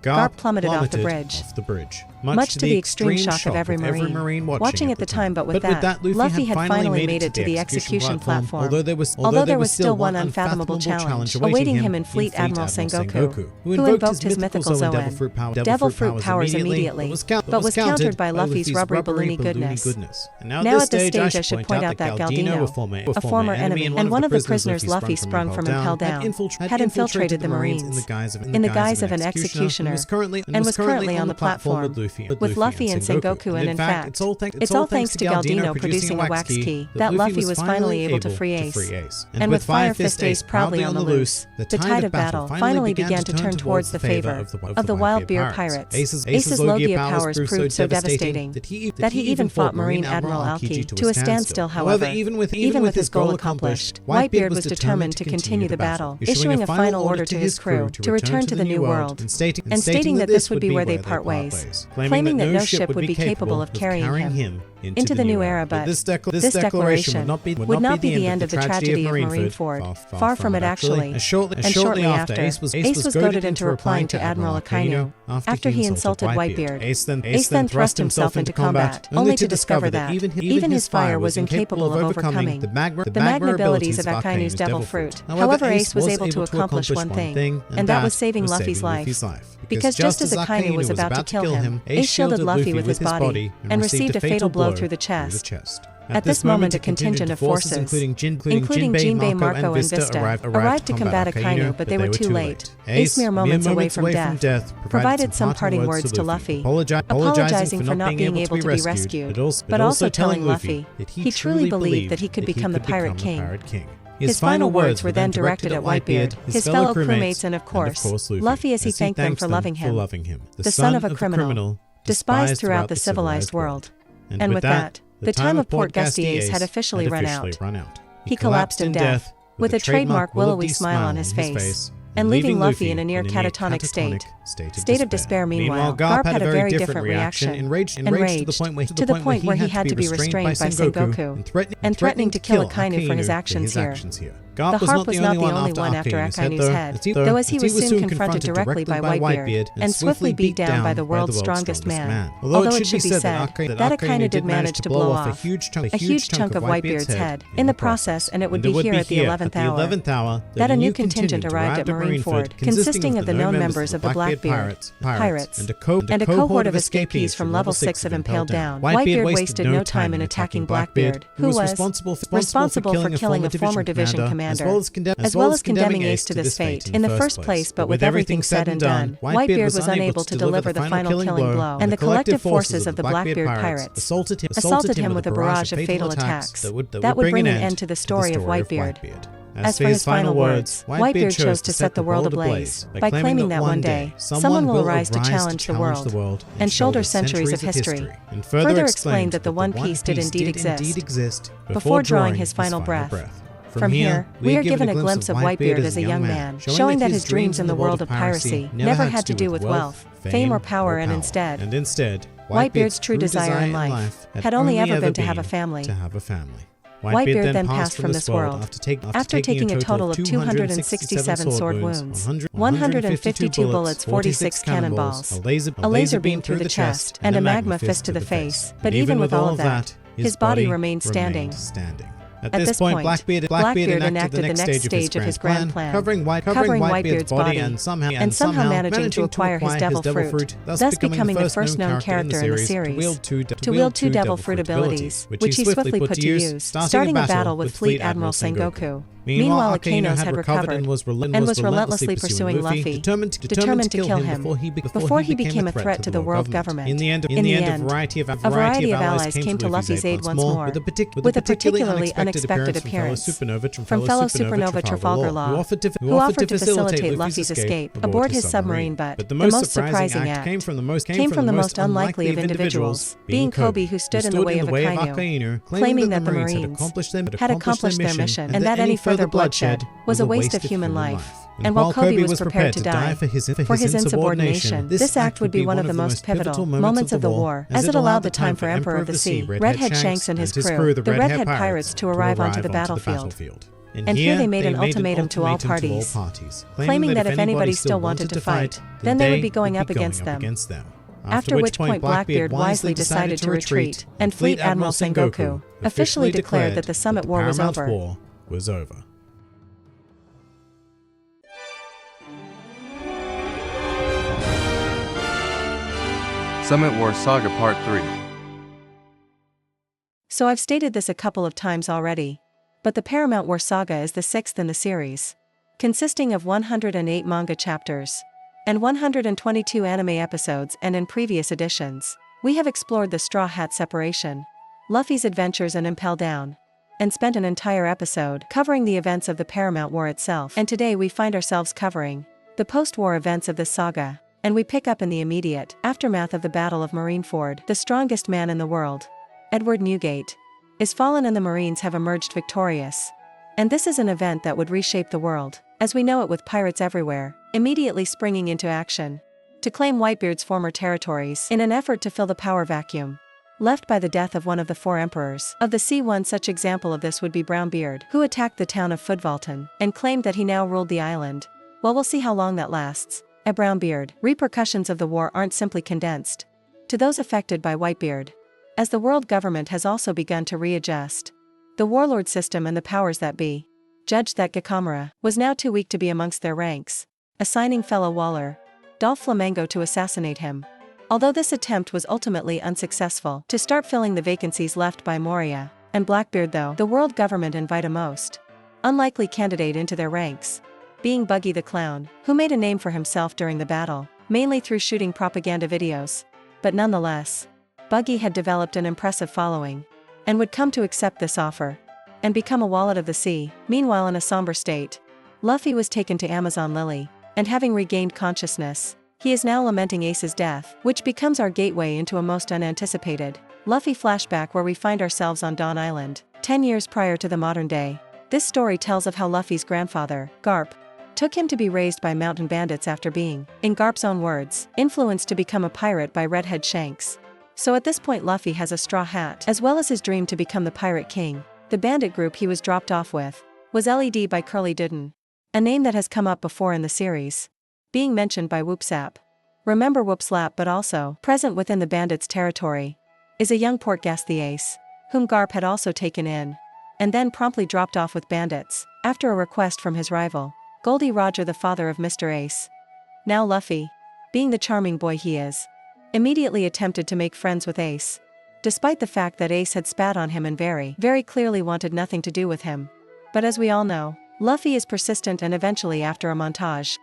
Garp plummeted off the bridge. Much to the extreme shock of every Marine watching at the time, but with that, Luffy had finally made it to the execution platform, although there was still one unfathomable challenge awaiting him in Fleet Admiral Sengoku, who invoked his mythical Zoan, devil fruit powers immediately, but was countered by Luffy's rubbery balloony goodness. Now at this stage I should point out that Galdino, a former enemy and one of the prisoners Luffy sprung from Impel Down, had infiltrated the Marines in the guise of an executioner, and was currently on the platform with Luffy and Sengoku, and in fact, it's all thanks to Galdino producing a wax key that Luffy was finally able to free Ace. And with Fire Fist Ace proudly on the loose, the tide of battle finally began to turn towards the favor of the Wild Beard Pirates. Ace's Logia powers proved so devastating that he even fought Marine Admiral Aoki to a standstill. However, even with his goal accomplished, Whitebeard was determined to continue the battle, issuing a final order to his crew to return to the New World, and stating that this would be where they part ways, claiming that no ship would be capable of carrying him into the new era. But this declaration would not be the end of the tragedy of Marineford. Far from it, actually. And shortly after, Ace was goaded into replying to Admiral Akainu after he insulted Whitebeard. Ace then thrust himself into combat, only to discover that even his fire was incapable of overcoming the magma abilities of Akainu's devil fruit. However, Ace was able to accomplish one thing, and that was saving Luffy's life. Because just as Akainu was about to kill him, Ace shielded Luffy with his body and received a fatal blow through the chest. At this moment, a contingent of forces, including Jinbei, Marco, and Vista, arrived to combat Akainu, but they were too late. Ace, mere moments away from death, provided some parting words to Luffy, apologizing for not being able to be rescued, but also telling Luffy that he truly believed that he could become the Pirate King. His final words were then directed at Whitebeard, his fellow crewmates, and of course, Luffy, as he thanked them for loving him, the son of a criminal, despised throughout the civilized world. And with that, the time of Port Gustiace had officially run out. He collapsed in death, with a trademark willowy smile on his face, and leaving Luffy in a near catatonic state of despair. Meanwhile, Garp had a very different reaction, enraged to the point where he had to be restrained by Sengoku, and threatening to kill Akainu for his actions here. The harp was not the only one after Akainu's head, though as he was soon confronted directly by Whitebeard, and swiftly beat down by the world's strongest man. Although it should be said that Akainu did manage to blow off a huge chunk of Whitebeard's head in the process, and it would be here at the 11th hour that a new contingent arrived at Marineford, consisting of the known members of the Blackbeard Pirates, and a cohort of escapees from level 6 of Impaled Down. Whitebeard wasted no time in attacking Blackbeard, who was responsible for killing a former division commander, as well as condemning Ace to this fate in the first place. But with everything said and done, Whitebeard was unable to deliver the final killing blow, and the collective forces of the Blackbeard Pirates assaulted him with a barrage of fatal attacks that would bring an end to the story of Whitebeard. As for his final words, Whitebeard chose to set the world ablaze by claiming that one day, someone will arise to challenge the world and shoulder centuries of history, and further explained that the One Piece did indeed exist before drawing his final breath. From here, we are given a glimpse of Whitebeard as a young man, showing that his dreams in the world of piracy never had to do with wealth, fame, or power, and instead, Whitebeard's true desire in life had only ever been to have a family. Whitebeard then passed from this world after taking a total of 267 sword wounds, 152 bullets, 46 cannonballs, a laser beam through the chest, and a magma fist to the face. But even with all of that, his body remained standing. At this point, Blackbeard enacted the next stage of his grand plan, covering Whitebeard's body and somehow managing to acquire his devil fruit, thus becoming the first known character in the series to wield two devil fruit abilities, which he swiftly put to use, starting a battle with Fleet Admiral Sengoku. Meanwhile, Akanos had recovered and was relentlessly pursuing Luffy, determined to kill him before he became a threat to the world government. In the end, a variety of allies came to Luffy's aid once more, with a particularly unexpected appearance from fellow Supernova Trafalgar Law, who offered to facilitate Luffy's escape aboard his submarine. But the most surprising act came from the most unlikely of individuals, being Kobe, who stood in the way of Akainu, claiming that the Marines had accomplished their mission and that any further bloodshed was a waste of human life. And while Kobe was prepared to die for his insubordination, this act would be one of the most pivotal moments of the war, as it allowed the time for Emperor of the Sea, Redhead Shanks and his crew, the Redhead pirates, to arrive onto the battlefield. And here they made an ultimatum to all parties, claiming that if anybody still wanted to fight, then they would be going up against them. After which point Blackbeard wisely decided to retreat, and Fleet Admiral Sengoku officially declared that the Summit War was over. Summit War Saga Part 3. So I've stated this a couple of times already, but the Paramount War Saga is the sixth in the series, consisting of 108 manga chapters and 122 anime episodes, and in previous editions, we have explored the Straw Hat separation, Luffy's adventures in Impel Down, and spent an entire episode covering the events of the Paramount War itself. And today we find ourselves covering the post-war events of this saga, and we pick up in the immediate aftermath of the Battle of Marineford. The strongest man in the world, Edward Newgate, is fallen and the Marines have emerged victorious. And this is an event that would reshape the world, as we know it, with pirates everywhere immediately springing into action to claim Whitebeard's former territories in an effort to fill the power vacuum left by the death of one of the four emperors of the sea. One such example of this would be Brownbeard, who attacked the town of Foodvalton and claimed that he now ruled the island. Well, we'll see how long that lasts. At Brownbeard, repercussions of the war aren't simply condensed to those affected by Whitebeard, as the world government has also begun to readjust. The warlord system and the powers that be judged that Gakamura was now too weak to be amongst their ranks, assigning fellow Waller, Dolph Flamengo, to assassinate him. Although this attempt was ultimately unsuccessful to start filling the vacancies left by Moria and Blackbeard, though, the world government invite a most unlikely candidate into their ranks, being Buggy the Clown, who made a name for himself during the battle, mainly through shooting propaganda videos. But nonetheless, Buggy had developed an impressive following, and would come to accept this offer, and become a Wallet of the Sea. Meanwhile, in a somber state, Luffy was taken to Amazon Lily, and having regained consciousness, he is now lamenting Ace's death, which becomes our gateway into a most unanticipated Luffy flashback where we find ourselves on Dawn Island, 10 years prior to the modern day. This story tells of how Luffy's grandfather, Garp, took him to be raised by mountain bandits after being, in Garp's own words, influenced to become a pirate by Redhead Shanks. So at this point Luffy has a straw hat, as well as his dream to become the Pirate King. The bandit group he was dropped off with was LED by Curly Dudden, a name that has come up before in the series, being mentioned by Whoopsap. Remember Whoopslap, but also present within the bandits' territory is a young Portgas the Ace, whom Garp had also taken in, and then promptly dropped off with bandits, after a request from his rival, Goldie Roger, the father of Mr. Ace. Now Luffy, being the charming boy he is, immediately attempted to make friends with Ace, despite the fact that Ace had spat on him and very, very clearly wanted nothing to do with him. But as we all know, Luffy is persistent, and eventually, after a montage,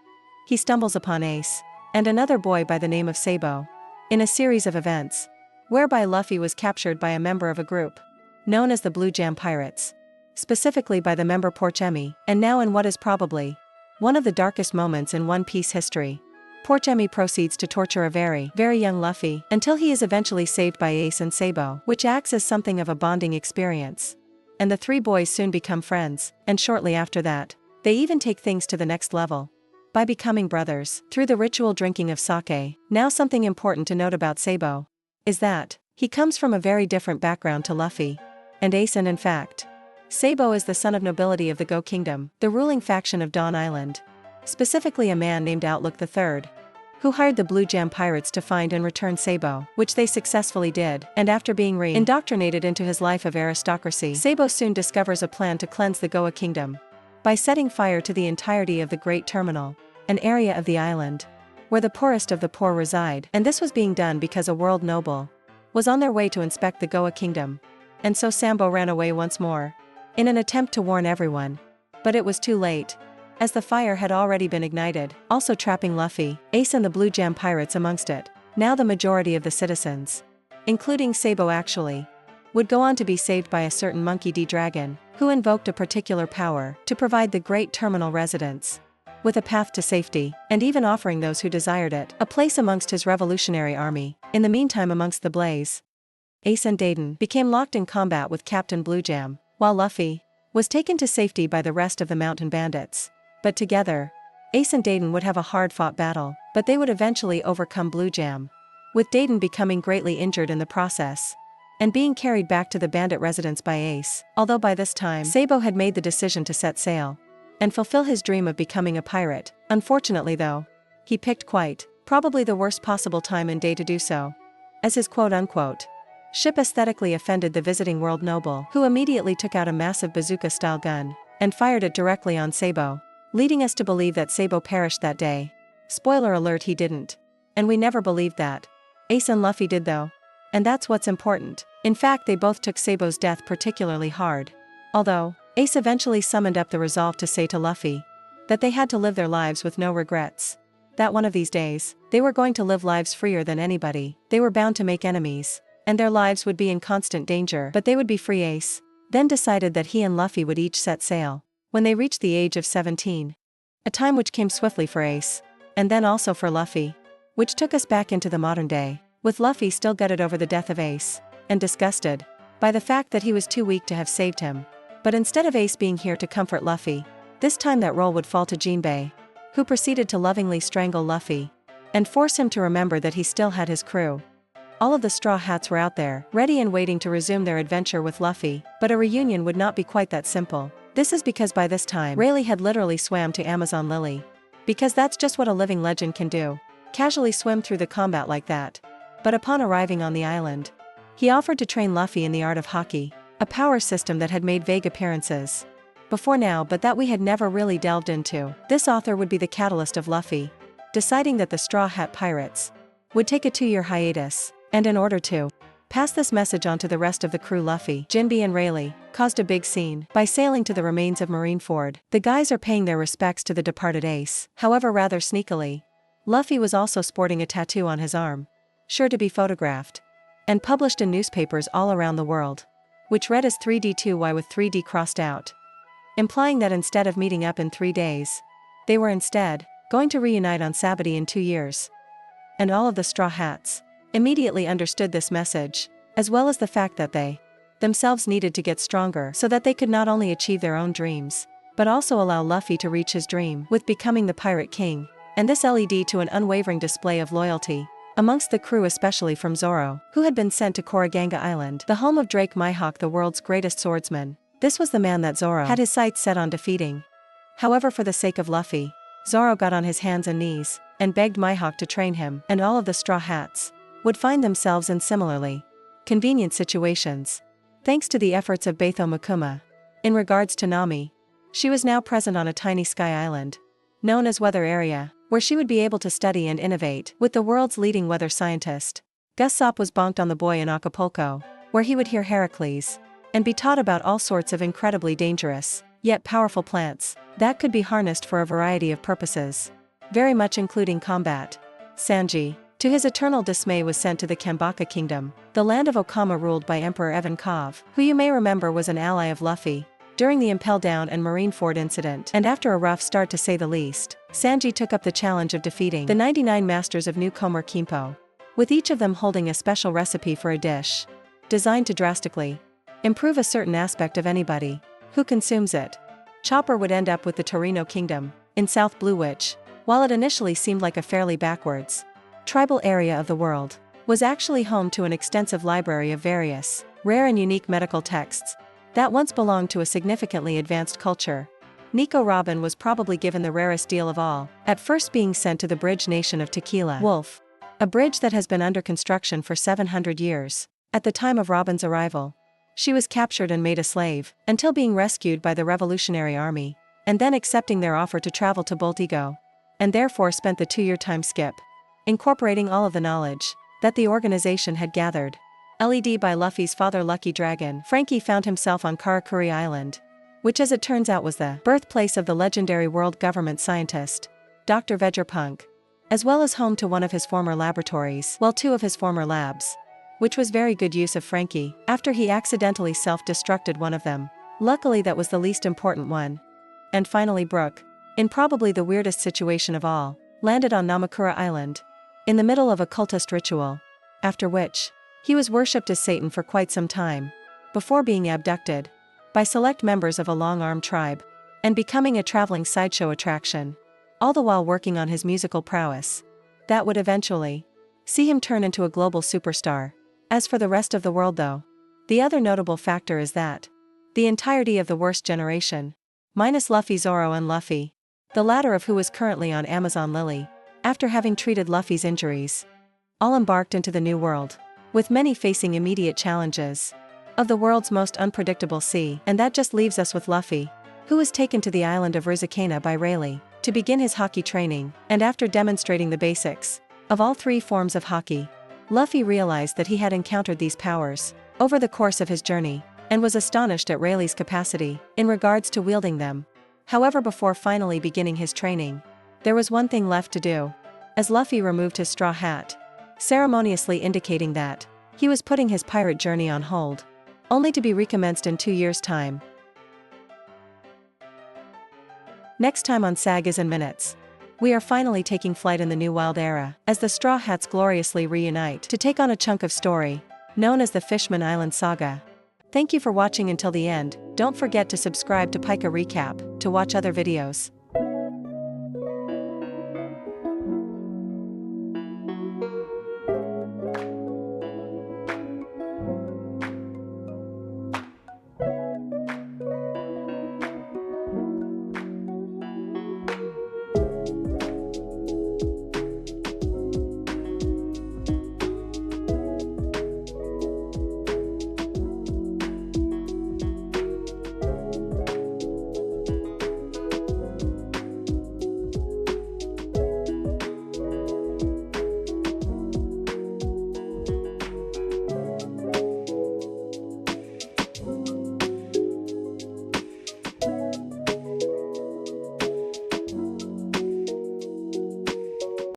he stumbles upon Ace and another boy by the name of Sabo, in a series of events, whereby Luffy was captured by a member of a group known as the Blue Jam Pirates, specifically by the member Porchemi, and now in what is probably one of the darkest moments in One Piece history, Porchemi proceeds to torture a very, very young Luffy until he is eventually saved by Ace and Sabo, which acts as something of a bonding experience. and the three boys soon become friends, and shortly after that, they even take things to the next level by becoming brothers through the ritual drinking of sake. Now something important to note about Sabo is that he comes from a very different background to Luffy and Ace, and in fact, Sabo is the son of nobility of the Go Kingdom, the ruling faction of Dawn Island. Specifically a man named Outlook III, who hired the Blue Jam pirates to find and return Sabo, which they successfully did, and after being re-indoctrinated into his life of aristocracy, Sabo soon discovers a plan to cleanse the Goa Kingdom by setting fire to the entirety of the Great Terminal, an area of the island where the poorest of the poor reside, and this was being done because a world noble was on their way to inspect the Goa Kingdom, and so Sambo ran away once more in an attempt to warn everyone. But it was too late, as the fire had already been ignited, also trapping Luffy, Ace and the Blue Jam pirates amongst it. Now the majority of the citizens, including Sabo actually, would go on to be saved by a certain Monkey D. Dragon, who invoked a particular power to provide the Great Terminal residents with a path to safety, and even offering those who desired it a place amongst his revolutionary army. In the meantime, amongst the blaze, Ace and Dayton became locked in combat with Captain Blue Jam, while Luffy was taken to safety by the rest of the mountain bandits. But together, Ace and Dayton would have a hard-fought battle, but they would eventually overcome Blue Jam, with Dayton becoming greatly injured in the process and being carried back to the bandit residence by Ace, although by this time Sabo had made the decision to set sail and fulfill his dream of becoming a pirate. Unfortunately though, he picked quite probably the worst possible time and day to do so, as his quote-unquote ship aesthetically offended the visiting world noble, who immediately took out a massive bazooka-style gun and fired it directly on Sabo, leading us to believe that Sabo perished that day. Spoiler alert, he didn't. And we never believed that. Ace and Luffy did though. And that's what's important. In fact, they both took Sabo's death particularly hard. Although, Ace eventually summoned up the resolve to say to Luffy that they had to live their lives with no regrets. That one of these days, they were going to live lives freer than anybody. They were bound to make enemies, and their lives would be in constant danger, but they would be free. Ace then decided that he and Luffy would each set sail when they reached the age of 17. A time which came swiftly for Ace, and then also for Luffy, which took us back into the modern day, with Luffy still gutted over the death of Ace, and disgusted by the fact that he was too weak to have saved him. But instead of Ace being here to comfort Luffy, this time that role would fall to Jinbei, who proceeded to lovingly strangle Luffy and force him to remember that he still had his crew. All of the Straw Hats were out there, ready and waiting to resume their adventure with Luffy, but a reunion would not be quite that simple. This is because by this time, Rayleigh had literally swam to Amazon Lily. Because that's just what a living legend can do, casually swim through the combat like that. But upon arriving on the island, he offered to train Luffy in the art of hockey, a power system that had made vague appearances before now but that we had never really delved into. This author would be the catalyst of Luffy deciding that the Straw Hat Pirates would take a 2-year hiatus, and in order to pass this message on to the rest of the crew, Luffy, Jinbei and Rayleigh caused a big scene by sailing to the remains of Marineford. The guys are paying their respects to the departed Ace. However, rather sneakily, Luffy was also sporting a tattoo on his arm, sure to be photographed and published in newspapers all around the world, which read as 3D2Y with 3D crossed out, implying that instead of meeting up in 3 days, they were instead going to reunite on Saturday in 2 years. And all of the Straw Hats immediately understood this message, as well as the fact that they themselves needed to get stronger so that they could not only achieve their own dreams, but also allow Luffy to reach his dream with becoming the Pirate King. And this led to an unwavering display of loyalty amongst the crew, especially from Zoro, who had been sent to Koriganga Island, the home of Drake Mihawk, the world's greatest swordsman. This was the man that Zoro had his sights set on defeating. However, for the sake of Luffy, Zoro got on his hands and knees and begged Mihawk to train him, and all of the Straw Hats would find themselves in similarly convenient situations, thanks to the efforts of Beito Makuma. In regards to Nami, she was now present on a tiny sky island, known as Weather Area, where she would be able to study and innovate with the world's leading weather scientist. Usopp was bonked on the boy in Acapulco, where he would hear Heracles and be taught about all sorts of incredibly dangerous, yet powerful plants that could be harnessed for a variety of purposes, very much including combat. Sanji, to his eternal dismay, was sent to the Kambaka Kingdom, the land of Okama ruled by Emperor Ivankov, who you may remember was an ally of Luffy during the Impel Down and Marineford incident. And after a rough start to say the least, Sanji took up the challenge of defeating the 99 masters of New Komer Kimpo, with each of them holding a special recipe for a dish designed to drastically improve a certain aspect of anybody who consumes it. Chopper would end up with the Torino Kingdom, in South Blue, which, while it initially seemed like a fairly backwards, tribal area of the world, was actually home to an extensive library of various, rare and unique medical texts that once belonged to a significantly advanced culture. Nico Robin was probably given the rarest deal of all, at first being sent to the bridge nation of Tequila Wolf, a bridge that has been under construction for 700 years. At the time of Robin's arrival, she was captured and made a slave, until being rescued by the Revolutionary Army, and then accepting their offer to travel to Boltigo, and therefore spent the 2-year time skip, incorporating all of the knowledge that the organization had gathered. Led by Luffy's father Lucky Dragon, Frankie found himself on Karakuri Island, which as it turns out was the birthplace of the legendary world government scientist, Dr. Vegapunk, as well as home to one of his former laboratories, well, 2 of his former labs, which was very good use of Frankie, after he accidentally self-destructed one of them. Luckily that was the least important one. And finally Brook, in probably the weirdest situation of all, landed on Namakura Island, in the middle of a cultist ritual, after which, he was worshipped as Satan for quite some time, before being abducted by select members of a long-armed tribe, and becoming a traveling sideshow attraction, all the while working on his musical prowess that would eventually see him turn into a global superstar. As for the rest of the world though, the other notable factor is that the entirety of the worst generation, minus Luffy, Zoro and Luffy, the latter of who is currently on Amazon Lily, after having treated Luffy's injuries, all embarked into the new world, with many facing immediate challenges of the world's most unpredictable sea. And that just leaves us with Luffy, who was taken to the island of Rizukana by Rayleigh to begin his hockey training, and after demonstrating the basics of all 3 forms of hockey, Luffy realized that he had encountered these powers over the course of his journey, and was astonished at Rayleigh's capacity in regards to wielding them. However, before finally beginning his training, there was one thing left to do, as Luffy removed his straw hat, ceremoniously indicating that he was putting his pirate journey on hold, only to be recommenced in 2 years' time. Next time on Sagas and Minutes, we are finally taking flight in the New Wild Era, as the Straw Hats gloriously reunite to take on a chunk of story known as the Fishman Island Saga. Thank you for watching until the end. Don't forget to subscribe to Pika Recap to watch other videos.